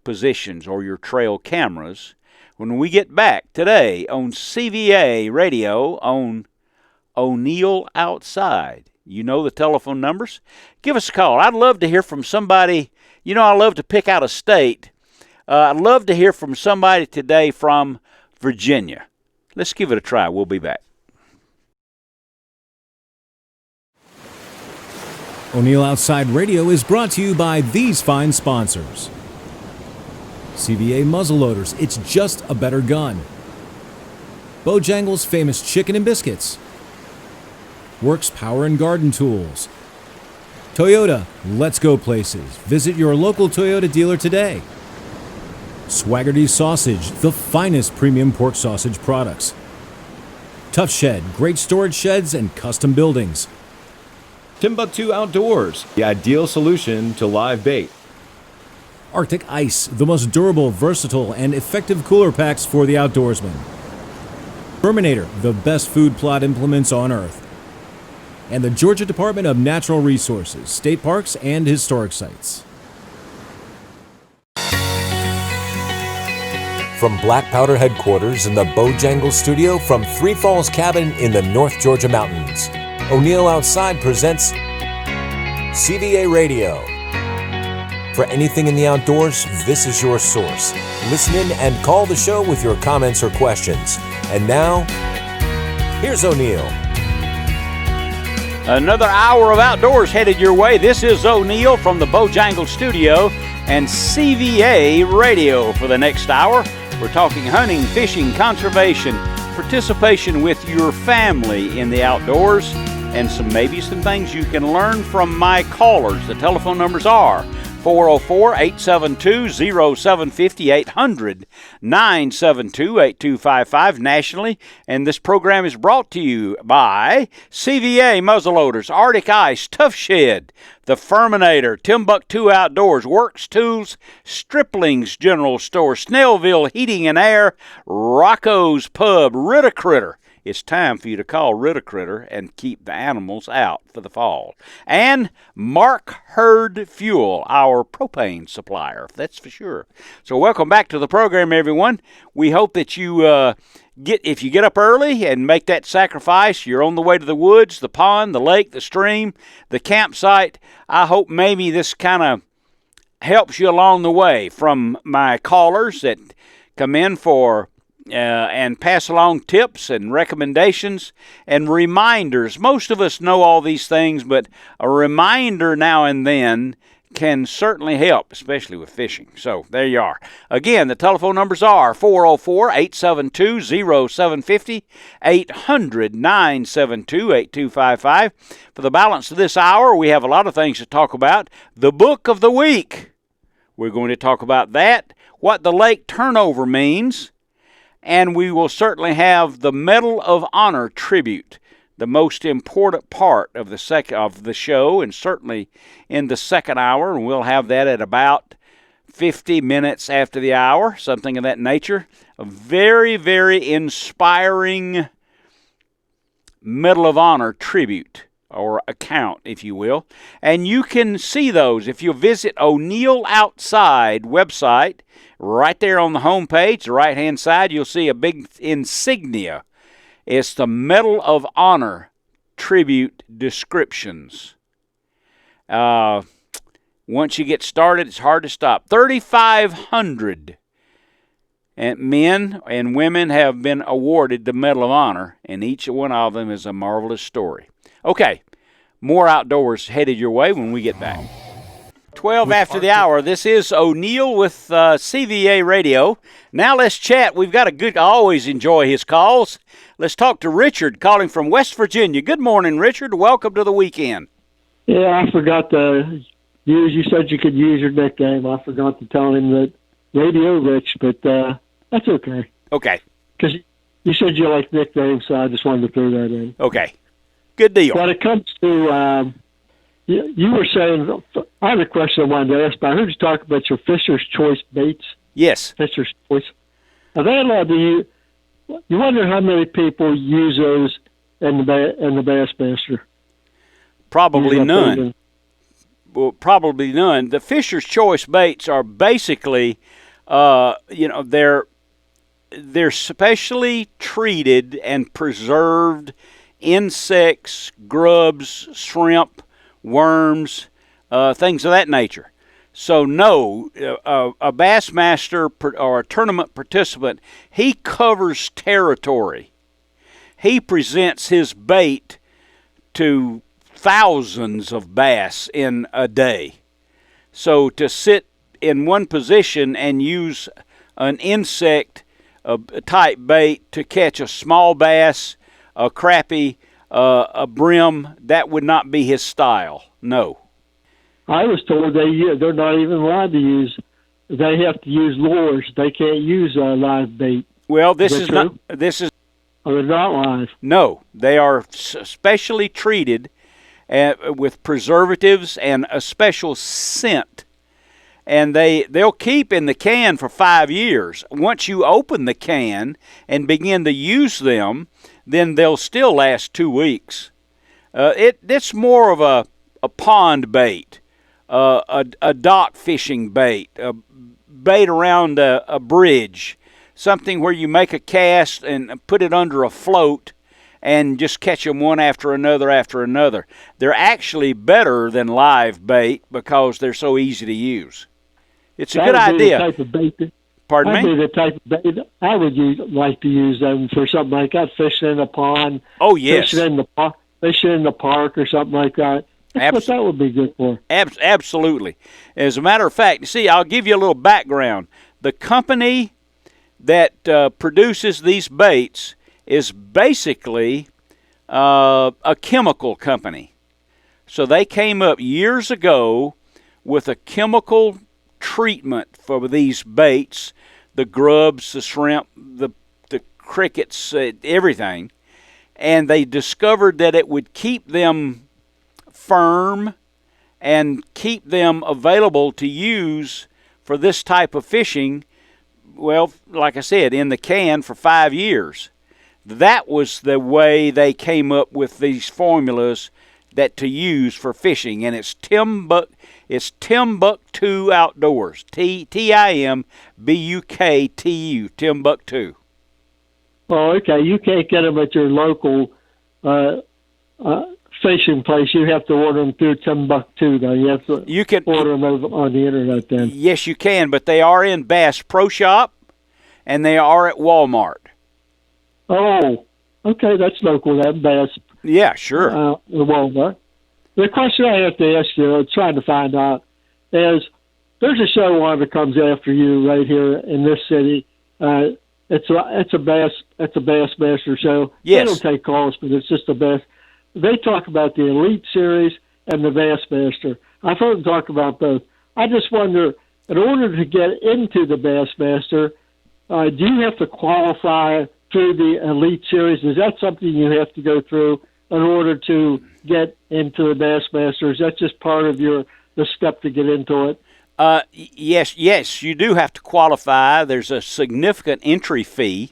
S4: positions or your trail cameras when we get back today on CVA Radio on O'Neill Outside. You know the telephone numbers. Give us a call. I'd love to hear from somebody. You know, I love to pick out a state. I'd love to hear from somebody today from Virginia. Let's give it a try. We'll be back.
S1: O'Neill Outside Radio is brought to you by these fine sponsors. CVA muzzleloaders, it's just a better gun. Bojangles' famous chicken and biscuits. WORX Power and Garden Tools. Toyota, let's go places. Visit your local Toyota dealer today. Swaggerty's Sausage, the finest premium pork sausage products. Tough Shed, great storage sheds and custom buildings.
S2: Timbuktu Outdoors, the ideal solution to live bait.
S1: Arctic Ice, the most durable, versatile, and effective cooler packs for the outdoorsman. Terminator, the best food plot implements on Earth. And the Georgia Department of Natural Resources, state parks, and historic sites.
S3: From Black Powder headquarters in the Bojangles studio from Three Falls Cabin in the North Georgia mountains, O'Neill Outside presents CVA Radio. For anything in the outdoors, this is your source. Listen in and call the show with your comments or questions. And now, here's O'Neill.
S4: Another hour of outdoors headed your way. This is O'Neill from the Bojangles studio and CVA Radio for the next hour. We're talking hunting, fishing, conservation, participation with your family in the outdoors, and maybe some things you can learn from my callers. The telephone numbers are 404-872-0750, 800-972-8255 nationally. And this program is brought to you by CVA Muzzleloaders, Arctic Ice, Tough Shed, The Furminator, Timbuktu Outdoors, WORX Tools, Stripling's General Store, Snellville Heating and Air, Rocco's Pub, Riddicritter. It's time for you to call Riddicritter and keep the animals out for the fall. And Mark Hurd Fuel, our propane supplier, that's for sure. So welcome back to the program, everyone. We hope that you if you get up early and make that sacrifice, you're on the way to the woods, the pond, the lake, the stream, the campsite. I hope maybe this kind of helps you along the way. From my callers that come in for and pass along tips and recommendations and reminders. Most of us know all these things, but a reminder now and then can certainly help, especially with fishing. So there you are. Again, the telephone numbers are 404-872-0750, 800-972-8255. For the balance of this hour, we have a lot of things to talk about. The book of the week. We're going to talk about that, what the lake turnover means, and we will certainly have the Medal of Honor tribute, the most important part of the show, and certainly in the second hour. And we'll have that at about 50 minutes after the hour, something of that nature. A very, very inspiring Medal of Honor tribute, or account, if you will. And you can see those if you visit O'Neill Outside website. Right there on the home page, the right-hand side, you'll see a big insignia. It's the Medal of Honor tribute descriptions. Once you get started, it's hard to stop. 3,500 men and women have been awarded the Medal of Honor, and each one of them is a marvelous story. Okay, more outdoors headed your way when we get back. 12 after the hour. This is O'Neill with CVA Radio. Now let's chat. We've got I always enjoy his calls. Let's talk to Richard calling from West Virginia. Good morning, Richard. Welcome to the weekend.
S12: Yeah, I forgot to use, you said you could use your nickname. I forgot to tell him that Radio Rich, but that's okay.
S4: Okay.
S12: Because you said you like nicknames, so I just wanted to throw that in.
S4: Okay. Good deal.
S12: When it comes to... You were saying, I had a question I wanted to ask, but I heard you talk about your Fisher's Choice baits.
S4: Yes.
S12: Fisher's Choice. Are they allowed to use, you wonder how many people use those in the Bassmaster?
S4: Probably none. Well, probably none. The Fisher's Choice baits are basically, they're specially treated and preserved insects, grubs, shrimp, worms, things of that nature. So no, a Bassmaster or a tournament participant, he covers territory. He presents his bait to thousands of bass in a day. So to sit in one position and use an insect type bait to catch a small bass, a crappie, a brim, that would not be his style. No.
S12: I was told they're not even allowed to use. They have to use lures. They can't use live bait.
S4: Well, this is not. This is.
S12: Oh, they're not live.
S4: No, they are specially treated with preservatives and a special scent, and they'll keep in the can for 5 years. Once you open the can and begin to use them, then they'll still last 2 weeks. It's more of a pond bait, a dock fishing bait, a bait around a bridge, something where you make a cast and put it under a float and just catch them one after another after another. They're actually better than live bait because they're so easy to use. It's a good idea.
S12: Type of bait
S4: Pardon me?
S12: That'd be the type of bait I would like to use them for something like that, fishing in a pond.
S4: Oh, yes.
S12: Fishing in the park or something like that. That's what that would be good for.
S4: Absolutely. As a matter of fact, see, I'll give you a little background. The company that produces these baits is basically a chemical company. So they came up years ago with a chemical treatment for these baits, the grubs, the shrimp, the crickets, everything, and they discovered that it would keep them firm and keep them available to use for this type of fishing, well, like I said, in the can for 5 years. That was the way they came up with these formulas that to use for fishing, and it's Timbuktu Outdoors, Timbuktu, Timbuktu.
S12: Oh, okay. You can't get them at your local fishing place. You have to order them through Timbuktu, though. You have to order them on the internet then.
S4: Yes, you can, but they are in Bass Pro Shop, and they are at Walmart.
S12: Oh, okay. That's local then, Bass.
S4: Yeah, sure.
S12: Walmart. The question I have to ask you, I'm trying to find out, is there's a show on that comes after you right here in this city. It's a Bassmaster show.
S4: Yes.
S12: They don't take calls, but it's just a Bass. They talk about the Elite Series and the Bassmaster. I've heard them talk about both. I just wonder, in order to get into the Bassmaster, do you have to qualify through the Elite Series? Is that something you have to go through in order to get into the Bassmaster? Is that just part of the step to get into it?
S4: Yes, you do have to qualify. There's a significant entry fee,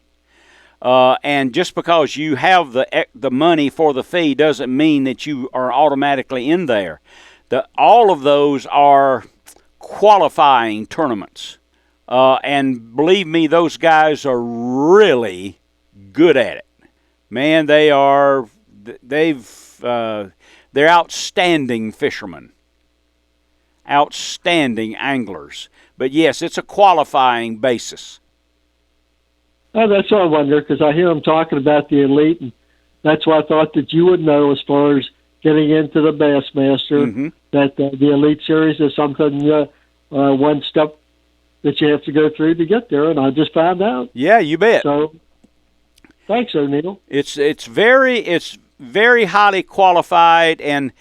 S4: and just because you have the money for the fee doesn't mean that you are automatically in there. All of those are qualifying tournaments, and believe me, those guys are really good at it. Man, they're outstanding fishermen. Outstanding anglers. But yes, it's a qualifying basis.
S12: Oh, that's what I wonder, because I hear them talking about the Elite, and that's why I thought that you would know as far as getting into the Bassmaster, that the Elite Series is something, one step that you have to go through to get there, and I just found out.
S4: Yeah, you bet.
S12: So, thanks, O'Neill.
S4: It's very highly qualified, and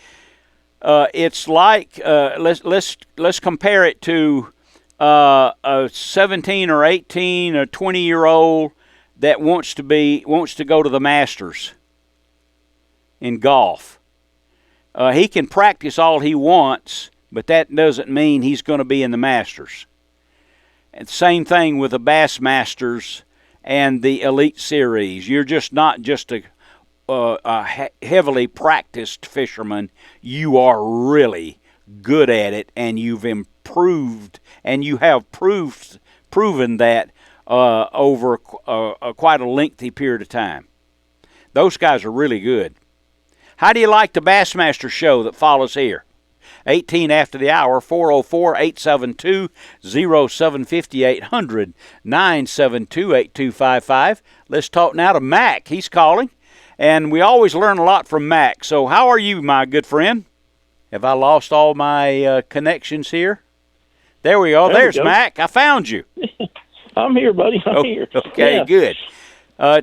S4: it's like let's compare it to a 17 or 18 or 20-year-old that wants to go to the Masters in golf. He can practice all he wants, but that doesn't mean he's going to be in the Masters. And same thing with the Bassmasters and the Elite Series. You're just not just a heavily practiced fisherman. You are really good at it, and you've improved, and you have proven that over quite a lengthy period of time. Those guys are really good. How do you like the Bassmaster show that follows here? 18 after the hour, 404-872-0750, 800-972-8255. Let's talk now to Mac. He's calling. And we always learn a lot from Mac. So how are you, my good friend? Have I lost all my connections here? There we go. There's Mac. I found you.
S13: I'm here, buddy. I'm here.
S4: Okay,
S13: yeah.
S4: Good.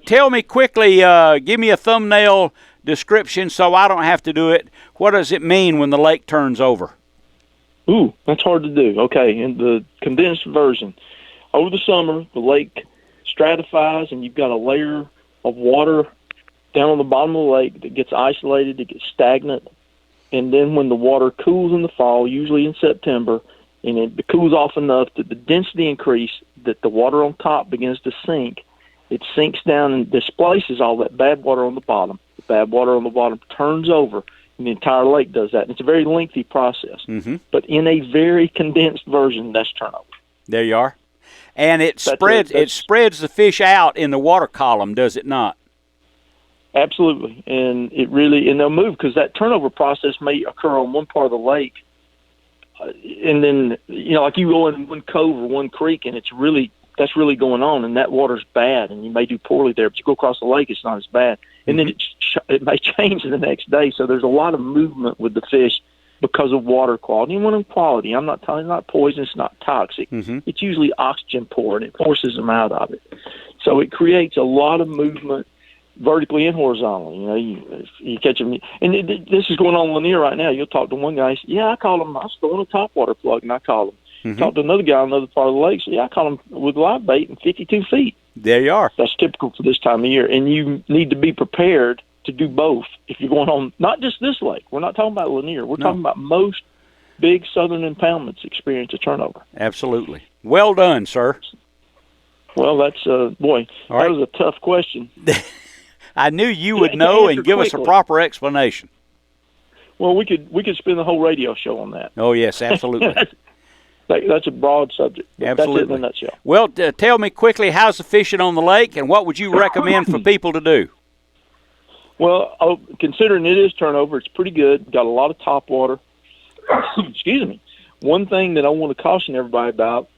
S4: Tell me quickly, give me a thumbnail description so I don't have to do it. What does it mean when the lake turns over?
S13: Ooh, that's hard to do. Okay, in the condensed version, over the summer, the lake stratifies, and you've got a layer of water down on the bottom of the lake that gets isolated, it gets stagnant, and then when the water cools in the fall, usually in September, and it cools off enough that the density increases, that the water on top begins to sink, it sinks down and displaces all that bad water on the bottom. The bad water on the bottom turns over, and the entire lake does that. And it's a very lengthy process. But in a very condensed version, that's turnover.
S4: There you are. And it spreads the fish out in the water column, does it not?
S13: Absolutely. And they'll move because that turnover process may occur on one part of the lake. And then, like you go in one cove or one creek, and that's really going on, and that water's bad, and you may do poorly there. But you go across the lake, it's not as bad. And then it may change the next day. So there's a lot of movement with the fish because of water quality. And when quality, I'm not telling you, not poisonous, not toxic. It's usually oxygen poor, and it forces them out of it. So it creates a lot of movement. vertically and horizontally. You know, you catch them, and this is going on Lanier right now. You'll talk to one guy. I caught him. I was throwing a topwater plug, and I caught him.
S4: Mm-hmm.
S13: Talk to another guy on another part of the lake. I caught him with live bait in 52 feet.
S4: There you are.
S13: That's typical for this time of year, and you need to be prepared to do both if you're going on. Not just this lake. We're not talking about Lanier. We're talking about most big southern impoundments experience a turnover.
S4: Absolutely. Well done, sir.
S13: Well, that's boy.
S4: All
S13: that
S4: right.
S13: was a tough question.
S4: I knew you would know and give us a proper explanation.
S13: Well, we could spend the whole radio show on that.
S4: Oh yes, absolutely.
S13: That's a broad subject.
S4: Absolutely.
S13: That's it in a nutshell.
S4: Well, tell me quickly, how's the fishing on the lake, and what would you recommend for people to do?
S13: Well, considering it is turnover, it's pretty good. Got a lot of top water. Excuse me. One thing that I want to caution everybody about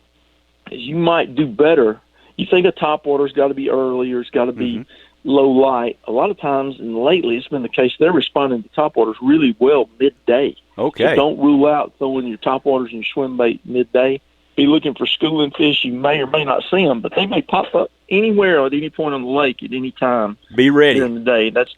S13: is you might do better. You think a top water's got to be early or it's got to be low light. A lot of times, and lately it's been the case, they're responding to top waters really well midday.
S4: Okay.
S13: So don't rule out throwing your top waters and your swim bait midday. Be looking for schooling fish. You may or may not see them, but they may pop up anywhere at any point on the lake at any time.
S4: Be ready.
S13: During the day. That's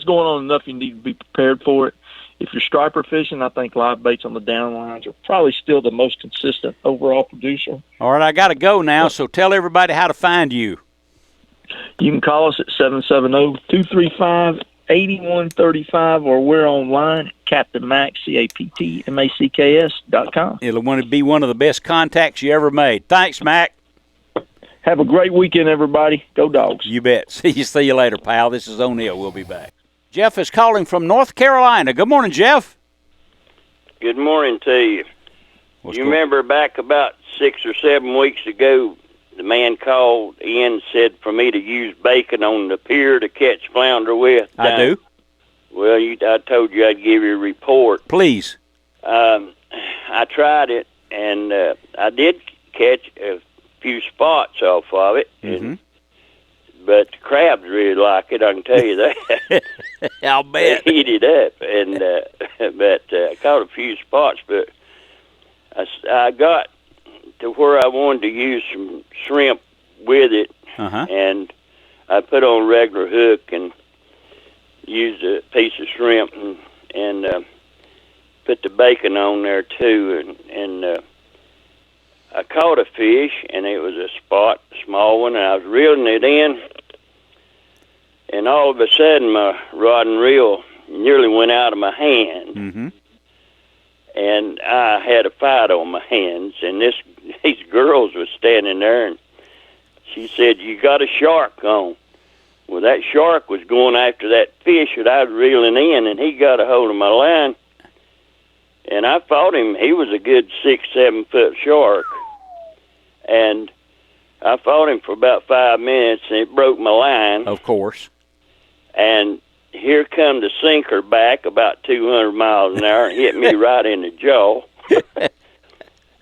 S13: going on enough. You need to be prepared for it. If you're striper fishing, I think live baits on the downlines are probably still the most consistent overall producer.
S4: All right, I got to go now, so tell everybody how to find you.
S13: You can call us at 770-235-8135, or we're online at CaptainMax, CaptMacks.com.
S4: It'll want to be one of the best contacts you ever made. Thanks, Mac.
S13: Have a great weekend, everybody. Go Dogs.
S4: You bet. See you later, pal. This is O'Neill. We'll be back. Jeff is calling from North Carolina. Good morning, Jeff.
S14: Good morning to you. You remember back about 6 or 7 weeks ago, the man called in and said for me to use bacon on the pier to catch flounder with?
S4: I do.
S14: Well, I told you I'd give you a report.
S4: Please.
S14: I tried it, and I did catch a few spots off of it, but the crabs really like it, I can tell you that.
S4: I'll bet.
S14: They eat it up, and but I caught a few spots, but I got to where I wanted to use some shrimp with it, and I put on a regular hook and used a piece of shrimp and put the bacon on there too, and I caught a fish, and it was a small one, and I was reeling it in, and all of a sudden my rod and reel nearly went out of my hand, and I had a fight on my hands, and these girls was standing there, and she said, "You got a shark on." Well, that shark was going after that fish that I was reeling in, and he got a hold of my line, and I fought him. He was a good 6-7 foot shark, and I fought him for about 5 minutes, and it broke my line.
S4: Of course. And
S14: here come the sinker back about 200 miles an hour and hit me right in the jaw.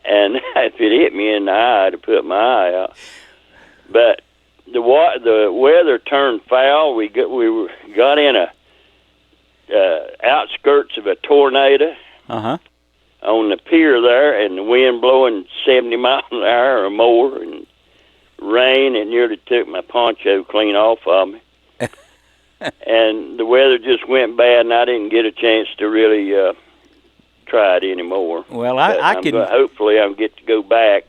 S14: And if it hit me in the eye, I'd have put my eye out. But the weather turned foul. We got in a outskirts of a tornado on the pier there, and the wind blowing 70 miles an hour or more, and rain, and nearly took my poncho clean off of me. And the weather just went bad, and I didn't get a chance to really try it anymore.
S4: Well, I can.
S14: Hopefully, I'll get to go back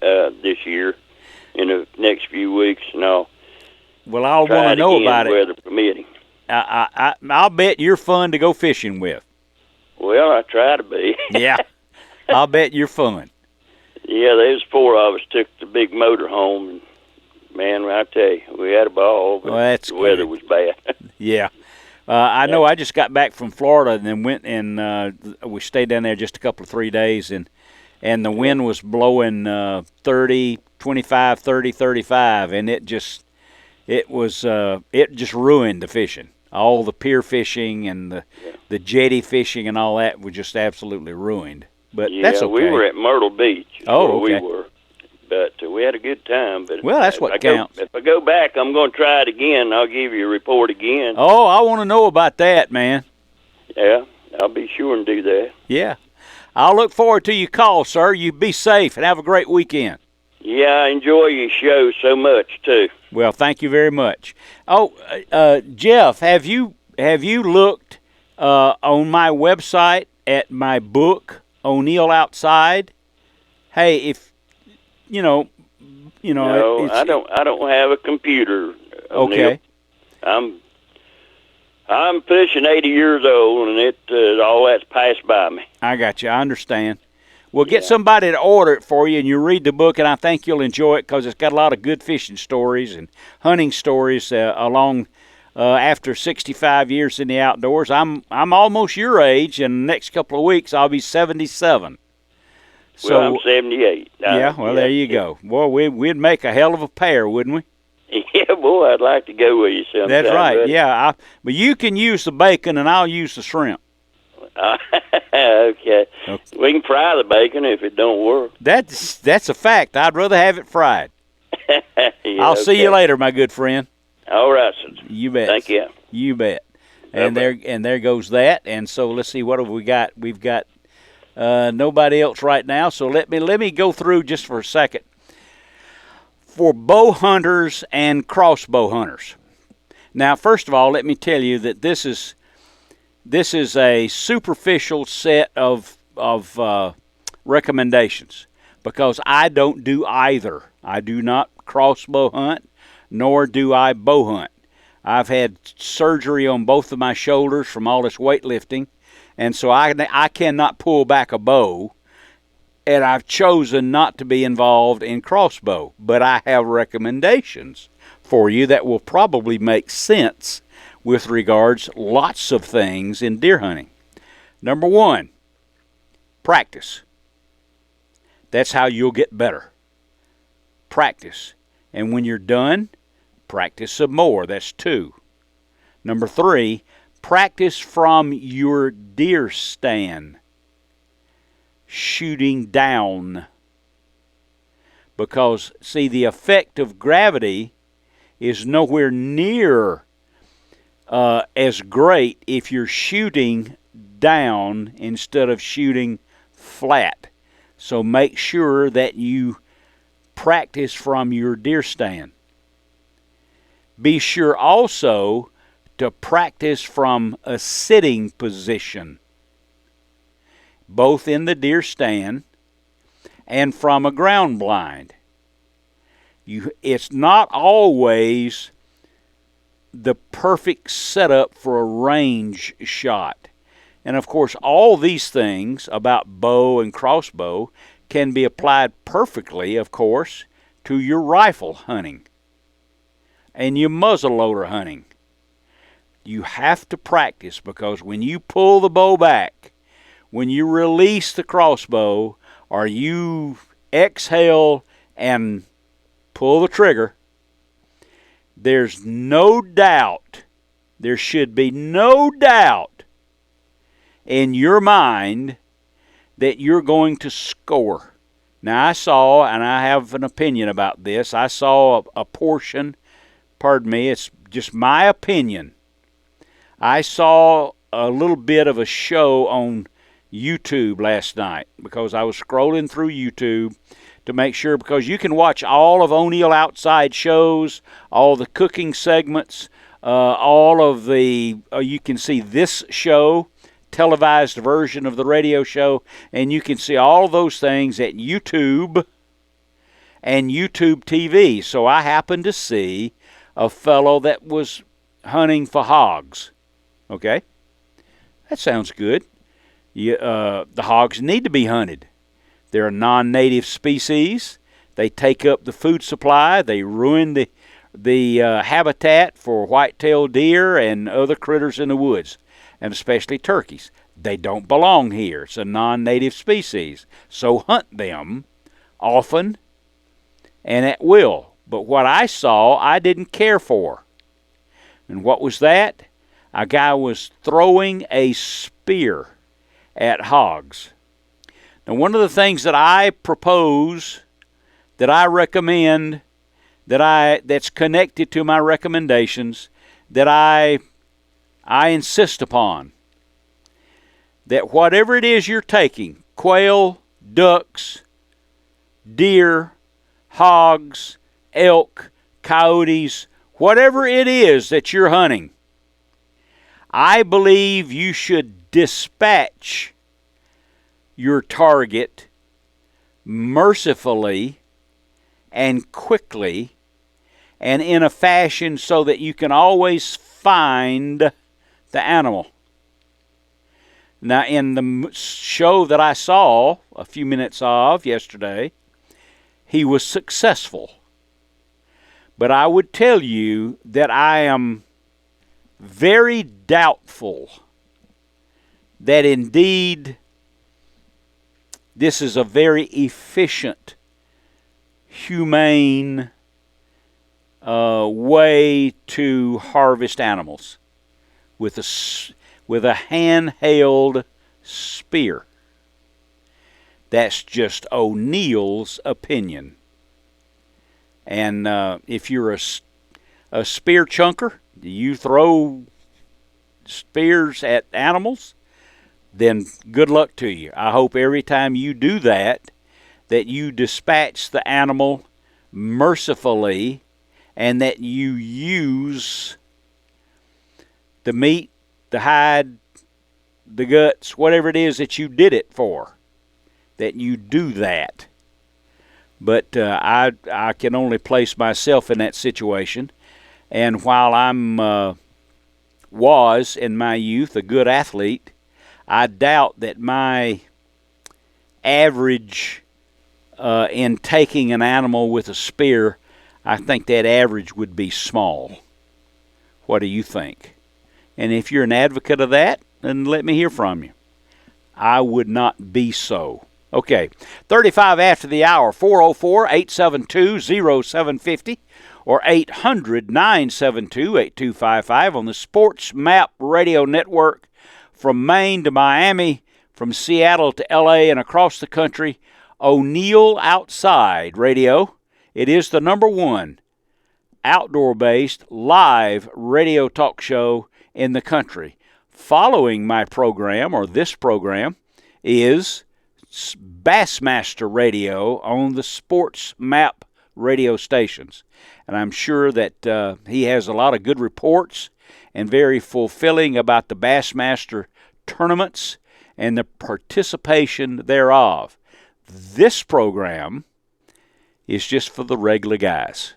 S14: this year in the next few weeks, and I'll.
S4: Well, I'll want to know about it.
S14: Weather permitting.
S4: I'll bet you're fun to go fishing with.
S14: Well, I try to be.
S4: Yeah, I'll bet you're fun.
S14: Yeah, there's 4 of us took the big motor home, and man, I tell you, we had a ball, but the weather was bad.
S4: Yeah. I know I just got back from Florida and then went and we stayed down there just a couple of 3 days, and the wind was blowing 30, 25, 30, 35, and it just ruined the fishing. All the pier fishing and the jetty fishing and all that was just absolutely ruined. But that's okay.
S14: We were at Myrtle Beach.
S4: Oh, okay.
S14: We were. But we had a good time. But
S4: well, that's what counts.
S14: If I go back, I'm going to try it again. I'll give you a report again.
S4: Oh, I want to know about that, man.
S14: Yeah, I'll be sure and do that.
S4: Yeah. I'll look forward to your call, sir. You be safe and have a great weekend.
S14: Yeah, I enjoy your show so much too.
S4: Well, thank you very much. Oh, Jeff, have you looked on my website at my book, O'Neill Outside? Hey, if
S14: No, I don't have a computer.
S4: Okay.
S14: I'm pushing 80 years old, and all that's passed by me.
S4: I got you. I understand. Well, get somebody to order it for you, and you read the book, and I think you'll enjoy it because it's got a lot of good fishing stories and hunting stories along after 65 years in the outdoors. I'm almost your age, and the next couple of weeks I'll be 77. So,
S14: well, I'm 78.
S4: There you go. Boy, we'd make a hell of a pair, wouldn't we?
S14: Yeah, boy, I'd like to go with you sometime.
S4: That's right,
S14: buddy.
S4: yeah. But you can use the bacon, and I'll use the shrimp.
S14: Okay. We can fry the bacon if it don't work.
S4: That's a fact. I'd rather have it fried.
S14: Yeah,
S4: I'll see you later, my good friend.
S14: All right, sir.
S4: You bet.
S14: Thank you.
S4: You bet. And there goes that. And so let's see, what have we got? We've got nobody else right now. So let me go through just for a second. For bow hunters and crossbow hunters. Now, first of all, let me tell you that this is a superficial set of recommendations because I don't do either. I do not crossbow hunt, nor do I bow hunt. I've had surgery on both of my shoulders from all this weightlifting, and so I cannot pull back a bow, and I've chosen not to be involved in crossbow. But I have recommendations for you that will probably make sense with regards lots of things in deer hunting. Number one, practice. That's how you'll get better. Practice. And when you're done, practice some more. That's 2. Number 3, practice from your deer stand. Shooting down. Because, see, the effect of gravity is nowhere near as great if you're shooting down instead of shooting flat. So make sure that you practice from your deer stand. Be sure also to practice from a sitting position, both in the deer stand and from a ground blind. It's not always the perfect setup for a range shot. And of course, all these things about bow and crossbow can be applied perfectly, of course, to your rifle hunting and your muzzleloader hunting. You have to practice, because when you pull the bow back, when you release the crossbow, or you exhale and pull the trigger, there's no doubt, there should be no doubt in your mind that you're going to score. Now, I saw, and I have an opinion about this, I saw a portion, pardon me, it's just my opinion. I saw a little bit of a show on YouTube last night because I was scrolling through YouTube to make sure, because you can watch all of O'Neill Outside shows, all the cooking segments, all of the, you can see this show, televised version of the radio show, and you can see all those things at YouTube and YouTube TV. So I happened to see a fellow that was hunting for hogs. Okay? That sounds good. The hogs need to be hunted. They're a non-native species. They take up the food supply. They ruin the habitat for white-tailed deer and other critters in the woods, and especially turkeys. They don't belong here. It's a non-native species. So hunt them often and at will. But what I saw, I didn't care for. And what was that? A guy was throwing a spear at hogs. Now, one of the things that I propose, that I recommend, that's connected to my recommendations, that I insist upon, that whatever it is you're taking, quail, ducks, deer, hogs, elk, coyotes, whatever it is that you're hunting, I believe you should dispatch your target mercifully and quickly and in a fashion so that you can always find the animal. Now, in the show that I saw a few minutes of yesterday, he was successful. But I would tell you that I am very doubtful that indeed this is a very efficient, humane way to harvest animals with a handheld spear. That's just O'Neill's opinion. And if you're a spear chunker, you throw spears at animals, then good luck to you. I hope every time you do that, that you dispatch the animal mercifully and that you use the meat, the hide, the guts, whatever it is that you did it for, that you do that. But I can only place myself in that situation. And while I was, in my youth, a good athlete, I doubt that my average in taking an animal with a spear, I think that average would be small. What do you think? And if you're an advocate of that, then let me hear from you. I would not be so. Okay, 35 after the hour, 404-872-0750 or 800-972-8255 on the Sports Map Radio Network from Maine to Miami, from Seattle to L.A. and across the country. O'Neill Outside Radio. It is the #1 outdoor-based live radio talk show in the country. Following my program, or this program, is Bassmaster Radio on the Sports Map radio stations. And I'm sure that he has a lot of good reports and very fulfilling about the Bassmaster tournaments and the participation thereof. This program is just for the regular guys.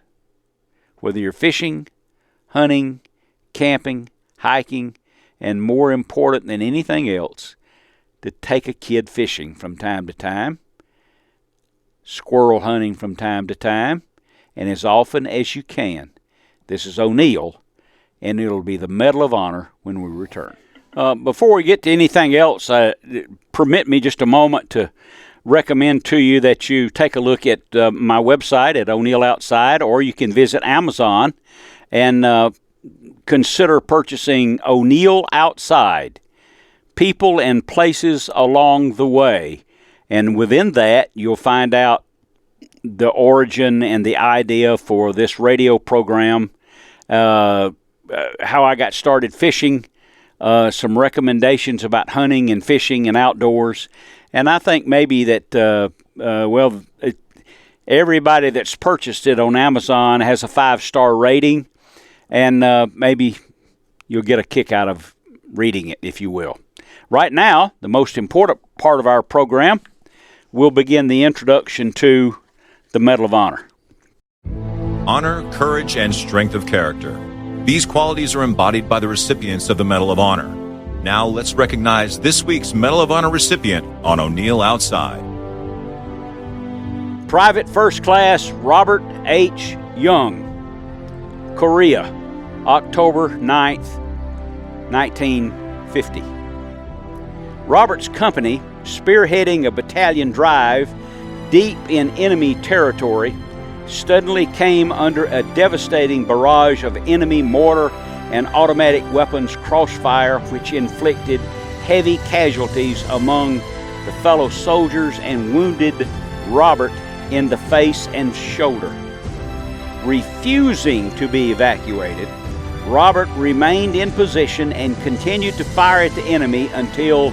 S4: Whether you're fishing, hunting, camping, hiking, and more important than anything else, to take a kid fishing from time to time, squirrel hunting from time to time, and as often as you can. This is O'Neill, and it'll be the Medal of Honor when we return. Before we get to anything else, permit me just a moment to recommend to you that you take a look at my website at O'Neill Outside, or you can visit Amazon and consider purchasing O'Neill Outside, People and Places Along the Way. And within that, you'll find out the origin and the idea for this radio program, how I got started fishing, some recommendations about hunting and fishing and outdoors. And I think maybe that, everybody that's purchased it on Amazon has a 5-star rating, and maybe you'll get a kick out of reading it, if you will. Right now, the most important part of our program, we'll begin the introduction to the Medal of Honor.
S15: Honor, courage, and strength of character. These qualities are embodied by the recipients of the Medal of Honor. Now let's recognize this week's Medal of Honor recipient on O'Neill Outside.
S4: Private First Class Robert H. Young, Korea, October 9th, 1950. Robert's company, spearheading a battalion drive deep in enemy territory, suddenly came under a devastating barrage of enemy mortar and automatic weapons crossfire, which inflicted heavy casualties among the fellow soldiers and wounded Robert in the face and shoulder. Refusing to be evacuated, Robert remained in position and continued to fire at the enemy until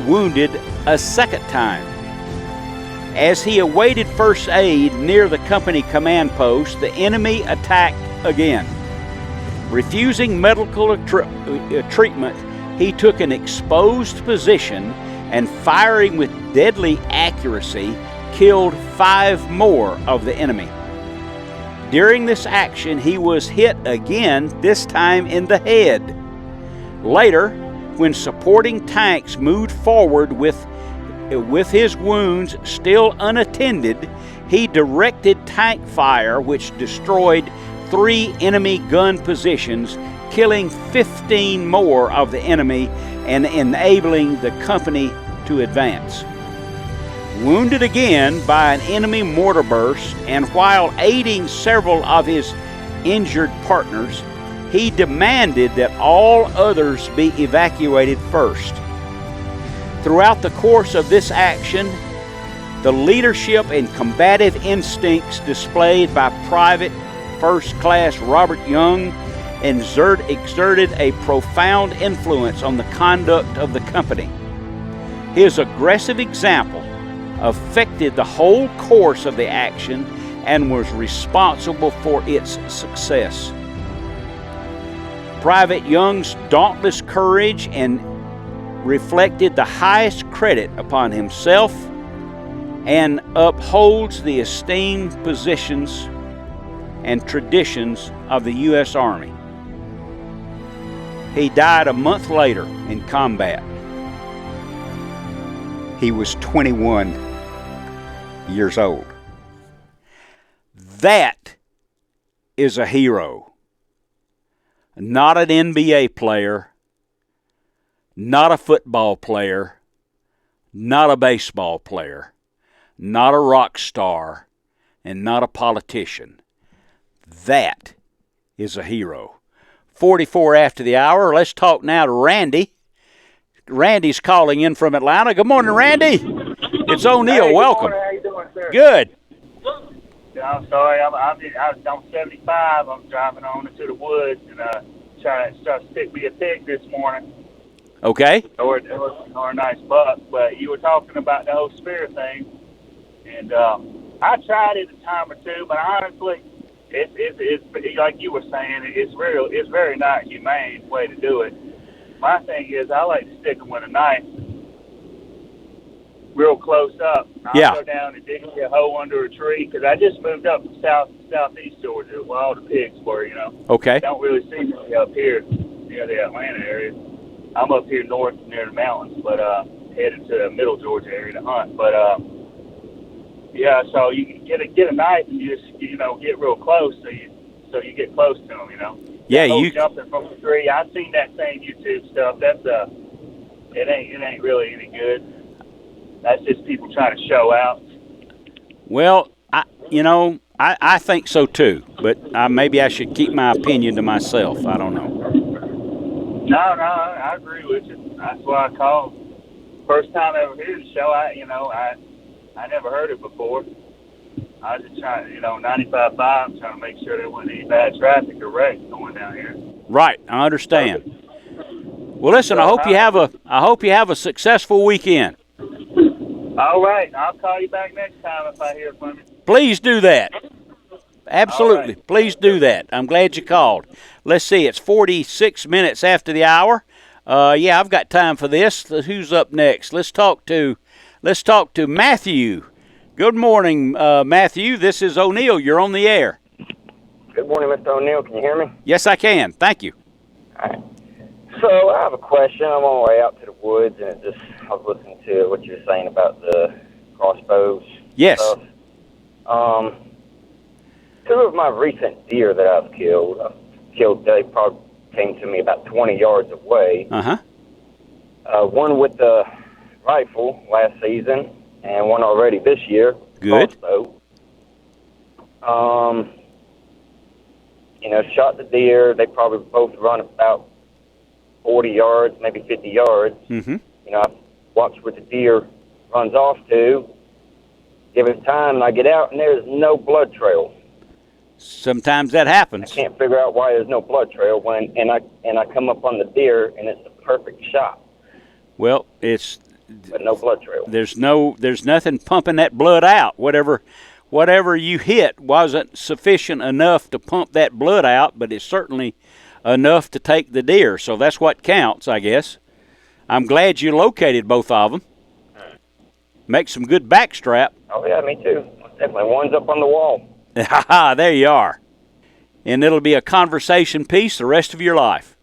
S4: wounded a second time. As he awaited first aid near the company command post, the enemy attacked again. Refusing medical treatment, he took an exposed position and, firing with deadly accuracy, killed 5 more of the enemy. During this action, he was hit again, this time in the head. Later, when supporting tanks moved forward with his wounds still unattended, he directed tank fire which destroyed 3 enemy gun positions, killing 15 more of the enemy and enabling the company to advance. Wounded again by an enemy mortar burst, and while aiding several of his injured partners, he demanded that all others be evacuated first. Throughout the course of this action, the leadership and combative instincts displayed by Private First Class Robert Young exerted a profound influence on the conduct of the company. His aggressive example affected the whole course of the action and was responsible for its success. Private Young's dauntless courage reflected the highest credit upon himself and upholds the esteemed positions and traditions of the U.S. Army. He died a month later in combat. He was 21 years old. That is a hero. Not an NBA player, not a football player, not a baseball player, not a rock star, and not a politician. That is a hero. 44 after the hour. Let's talk now to Randy. Randy's calling in from Atlanta. Good morning, Randy. It's O'Neill. Welcome.
S16: Morning. How you doing, sir?
S4: Good.
S16: I'm sorry. I was on 75. I'm driving on into the woods and trying to stick me a pig this morning.
S4: Okay.
S16: Or a nice buck. But you were talking about the whole spear thing, and I tried it a time or two, but honestly, it's like you were saying. It's very not humane way to do it. My thing is, I like to stick them with a knife, real close up. I'll go down and dig a hole under a tree, because I just moved up from southeast Georgia, where all the pigs were,
S4: Okay.
S16: Don't really see me up here near the Atlanta area. I'm up here north near the mountains, but headed to the middle Georgia area to hunt. But yeah, so you can get a knife and you just get real close, so you get close to them,
S4: Yeah, you
S16: jumping from the tree. I've seen that same YouTube stuff. That's it ain't really any good. That's just people trying to show out.
S4: Well, I think so too, but maybe I should keep my opinion to myself. I don't know.
S16: No, I agree with you. That's why I called. First time I ever heard the show, I never heard it before. I was just trying, 95.5, trying to make sure there wasn't any bad traffic or wrecks going down here.
S4: Right, I understand. Well, listen, I hope you have a successful weekend.
S16: All right, I'll call you back next time if I hear from you.
S4: Please do that. Absolutely. Right. Please do that. I'm glad you called. Let's see, it's 46 minutes after the hour. Yeah, I've got time for this. Who's up next? Let's talk to Matthew. Good morning, Matthew. This is O'Neill. You're on the air.
S17: Good morning, Mr. O'Neill. Can you hear me?
S4: Yes, I can. Thank you.
S17: All right. So I have a question. I'm on my way out to the woods, and I was listening to what you were saying about the crossbows.
S4: Yes.
S17: Stuff. Two of my recent deer that I've killed, they probably came to me about 20 yards away.
S4: Uh-huh.
S17: One with the rifle last season, and one already this year.
S4: Good.
S17: Crossbow. Shot the deer. They probably both run about 40 yards, maybe 50 yards.
S4: Mm-hmm.
S17: I watch where the deer runs off to, give it time, and I get out, and there's no blood trail.
S4: Sometimes that happens.
S17: I can't figure out why there's no blood trail and I come up on the deer, and it's the perfect shot.
S4: Well, it's
S17: but no blood trail.
S4: There's nothing pumping that blood out. Whatever you hit wasn't sufficient enough to pump that blood out, but it's certainly enough to take the deer. So that's what counts, I guess. I'm glad you located both of them. Make some good backstrap.
S17: Oh, yeah, me too. Definitely. One's up on the wall.
S4: There you are. And it'll be a conversation piece the rest of your life.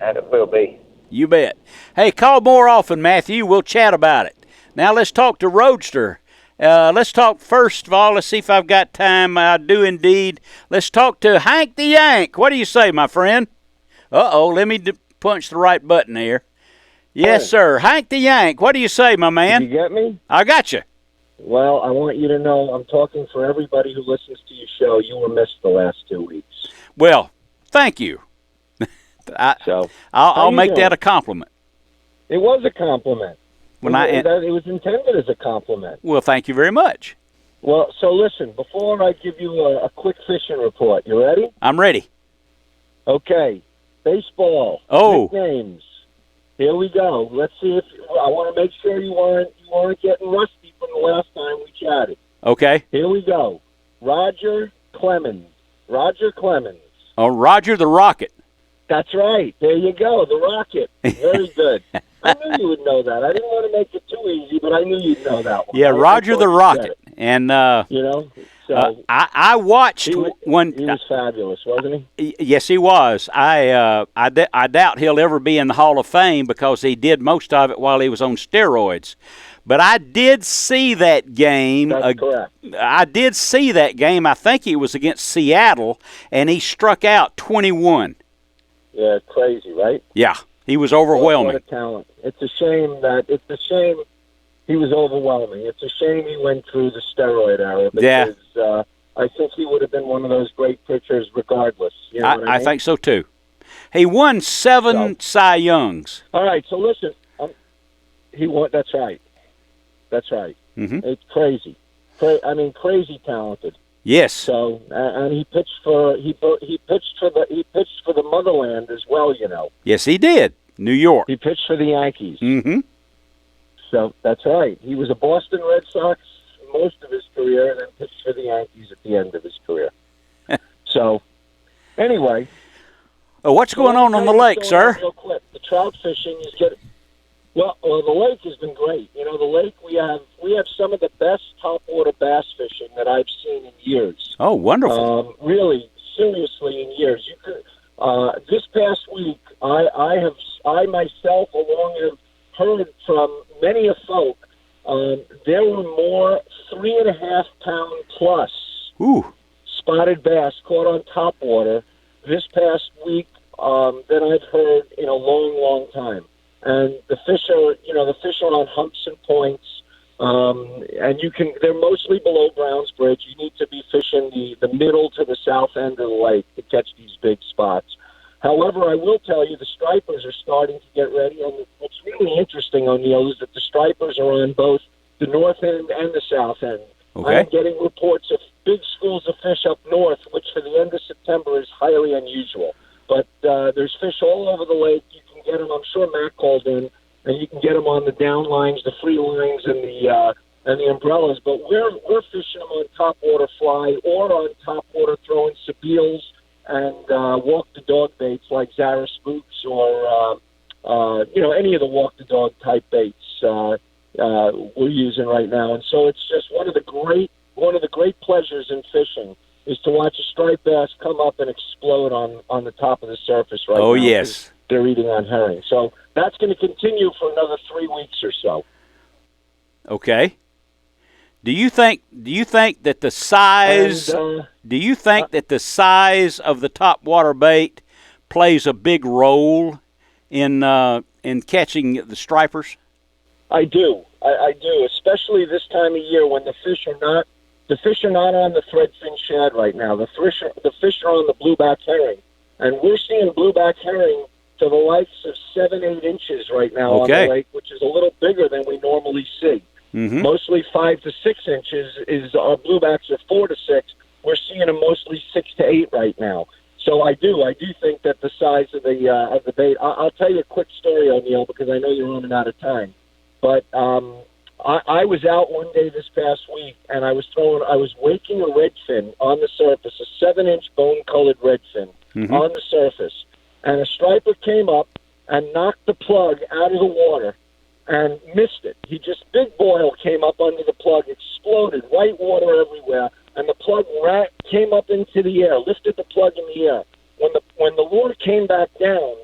S17: And it will be.
S4: You bet. Hey, call more often, Matthew. We'll chat about it. Now let's talk to Roadster. Let's talk first of all. Let's see if I've got time. I do indeed. Let's talk to Hank the Yank. What do you say, my friend? Uh-oh, let me punch the right button here. Yes, sir. Hank the Yank. What do you say, my man?
S18: Did you get me?
S4: I got you.
S18: Well, I want you to know I'm talking for everybody who listens to your show. You were missed the last 2 weeks.
S4: Well, thank you. I'll make that a compliment.
S18: It was a compliment.
S4: It
S18: was intended as a compliment.
S4: Well, thank you very much.
S18: Well, so listen, before I give you a quick fishing report, you ready?
S4: I'm ready.
S18: Okay. Baseball.
S4: Oh.
S18: Nicknames. Here we go. Let's see if I want to make sure you weren't getting rusty from the last time we chatted.
S4: Okay.
S18: Here we go. Roger Clemens. Roger Clemens.
S4: Oh, Roger the Rocket.
S18: That's right. There you go. The Rocket. Very good. I knew you would know that. I didn't want to make it too easy, but I knew you'd know that one.
S4: Yeah, Roger the Rocket. And
S18: so
S4: I watched one.
S18: He was fabulous, wasn't
S4: he? Yes, he was. I doubt he'll ever be in the Hall of Fame because he did most of it while he was on steroids. But I did see that game.
S18: That's correct.
S4: I did see that game. I think it was against Seattle, and he struck out 21.
S18: Yeah, crazy, right?
S4: Yeah, he was overwhelming.
S18: What a talent. It's a shame he was overwhelming. It's a shame he went through the steroid era because I think he would have been one of those great pitchers regardless. You know what I mean?
S4: think so, too. He won 7 Cy Youngs.
S18: All right, so listen. He won. That's right. That's right.
S4: Mm-hmm.
S18: It's crazy. Crazy talented.
S4: Yes.
S18: So, and he pitched for the motherland as well. You know.
S4: Yes, he did. New York.
S18: He pitched for the Yankees.
S4: Mm-hmm.
S18: So that's right. He was a Boston Red Sox most of his career, and then pitched for the Yankees at the end of his career. So, anyway.
S4: What's going on the lake, sir?
S18: Real quick, the trout fishing is getting. Well, the lake has been great. You know, the lake we have some of the best topwater bass fishing that I've seen in years.
S4: Oh, wonderful!
S18: Really, seriously, in years. You could. This past week, I myself, along have heard from many a folk. There were more 3.5 pound plus spotted bass caught on topwater this past week than I've heard in a long, long time. And the fish are on humps and points, and they're mostly below Browns Bridge. You need to be fishing the middle to the south end of the lake to catch these big spots. However, I will tell you the stripers are starting to get ready, and what's really interesting, O'Neill, is that the stripers are on both the north end and the south end.
S4: Okay.
S18: I'm getting reports of big schools of fish up north, which for the end of September is highly unusual. But there's fish all over the lake. You can get them. I'm sure Matt called in, and you can get them on the down lines, the free lines, and the umbrellas. But we're fishing them on topwater fly or on topwater throwing sabiles and walk the dog baits like Zara Spooks or any of the walk the dog type baits we're using right now. And so it's just one of the great pleasures in fishing is to watch a striped bass come up and explode on the top of the surface right now.
S4: Oh, yes.
S18: They're eating on herring. So that's going to continue for another 3 weeks or so.
S4: Okay. Do you think that the size that the size of the topwater bait plays a big role in catching the stripers?
S18: I do. I do, especially this time of year when the fish are not on the threadfin shad right now. The fish are on the blueback herring, and we're seeing blueback herring to the likes of 7-8 inches right now on the lake, which is a little bigger than we normally see.
S4: Mm-hmm.
S18: Mostly 5 to 6 inches is our bluebacks are 4 to 6. We're seeing them mostly 6 to 8 right now. So I do think that the size of the bait. I'll tell you a quick story, O'Neill, because I know you're running out of time. But I was out one day this past week, and I was waking a redfin on the surface, a 7-inch bone-colored redfin on the surface, and a striper came up and knocked the plug out of the water and missed it. Big boil came up under the plug, exploded, white water everywhere, and the plug came up into the air, lifted the plug in the air. When the lure came back down,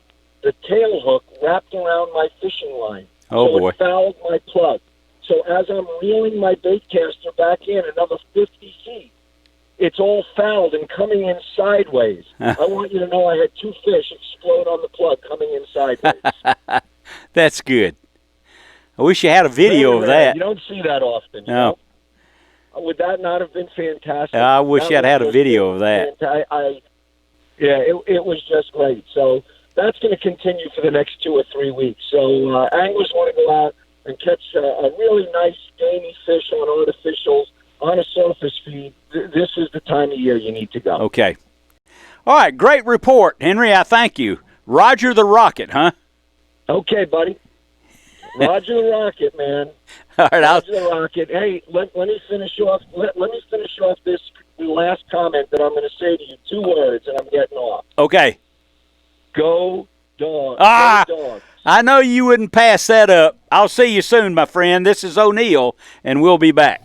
S18: the tail hook wrapped around my fishing line. It fouled my plug. So as I'm reeling my bait caster back in another 50 feet, it's all fouled and coming in sideways. I want you to know I had 2 fish explode on the plug coming in sideways.
S4: That's good. I wish you had a video of that.
S18: You don't see that often. You know? Would that not have been fantastic?
S4: I wish I'd had a video of that.
S18: It was just great. So that's going to continue for the next 2 or 3 weeks. So anglers want to go out and catch a really nice gamey fish on artificials on a surface feed. This is the time of year you need to go.
S4: Okay. All right, great report, Henry. I thank you. Roger the Rocket, huh?
S18: Okay, buddy. Roger the Rocket, man.
S4: All right,
S18: Roger the Rocket. Hey, let me finish off. Let me finish off this last comment that I'm going to say to you. 2 words, and I'm getting off.
S4: Okay.
S18: Go dog.
S4: Ah,
S18: Go dog.
S4: I know you wouldn't pass that up. I'll see you soon, my friend. This is O'Neill, and we'll be back.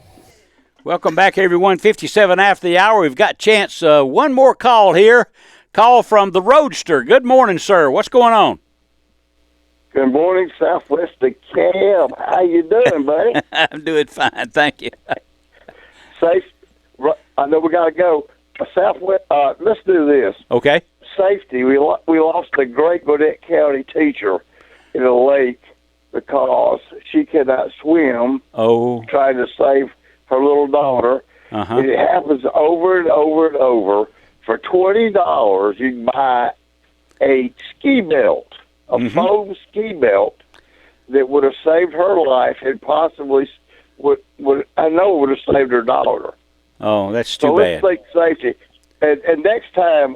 S4: Welcome back, everyone. 57 after the hour. We've got chance. One more call here. Call from the Roadster. Good morning, sir. What's going on?
S19: Good morning, Southwest Cab. How you doing, buddy?
S4: I'm doing fine, thank you.
S19: Safe. I know we got to go. Southwest. Let's do this.
S4: Okay.
S19: Safety. We lost a great Gwinnett County teacher in a lake because she cannot swim.
S4: Oh.
S19: Trying to save her little daughter.
S4: Uh-huh.
S19: It happens over and over and over. For $20, you can buy a ski belt, a foam ski belt that would have saved her life and possibly would have saved her daughter.
S4: Oh, that's too
S19: so
S4: bad.
S19: Let's think safety. And next time,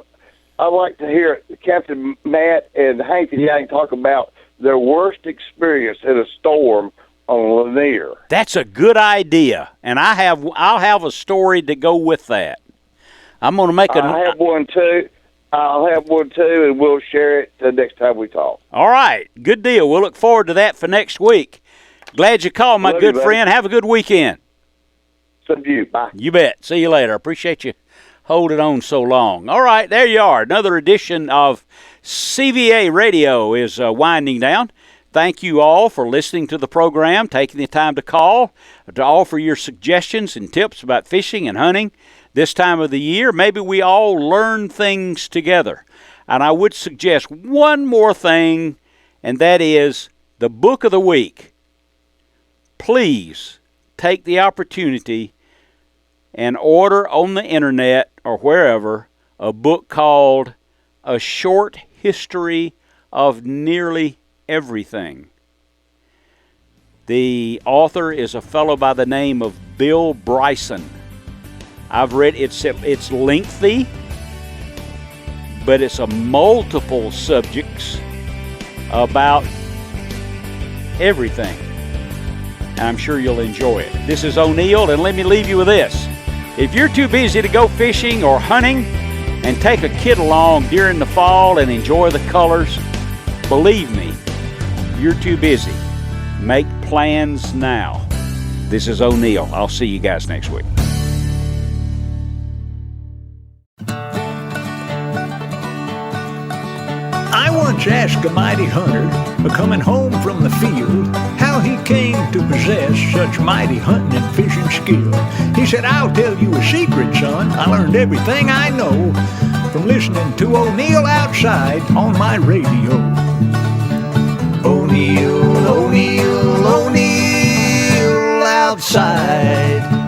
S19: I'd like to hear Captain Matt and Hank and Yang talk about their worst experience in a storm on Lanier.
S4: That's a good idea, and I'll have a story to go with that. I'm going to make a.
S19: I'll have one too, and we'll share it the next time we talk.
S4: All right, good deal. We'll look forward to that for next week. Glad you called, my good friend. Have a good weekend.
S19: Same to you. Bye.
S4: You bet. See you later. Appreciate you holding on so long. All right, there you are. Another edition of CVA Radio is winding down. Thank you all for listening to the program, taking the time to call, to offer your suggestions and tips about fishing and hunting this time of the year. Maybe we all learn things together. And I would suggest one more thing, and that is the book of the week. Please take the opportunity and order on the internet or wherever a book called A Short History of Nearly Everything. The author is a fellow by the name of Bill Bryson. I've read it's lengthy, but it's a multiple subjects about everything. And I'm sure you'll enjoy it. This is O'Neill, and let me leave you with this. If you're too busy to go fishing or hunting and take a kid along during the fall and enjoy the colors, believe me, you're too busy. Make plans now. This is O'Neill. I'll see you guys next week.
S20: I once asked a mighty hunter, coming home from the field, how he came to possess such mighty hunting and fishing skill. He said, I'll tell you a secret, son. I learned everything I know from listening to O'Neill Outside on my radio. O'Neill, O'Neill, O'Neill Outside.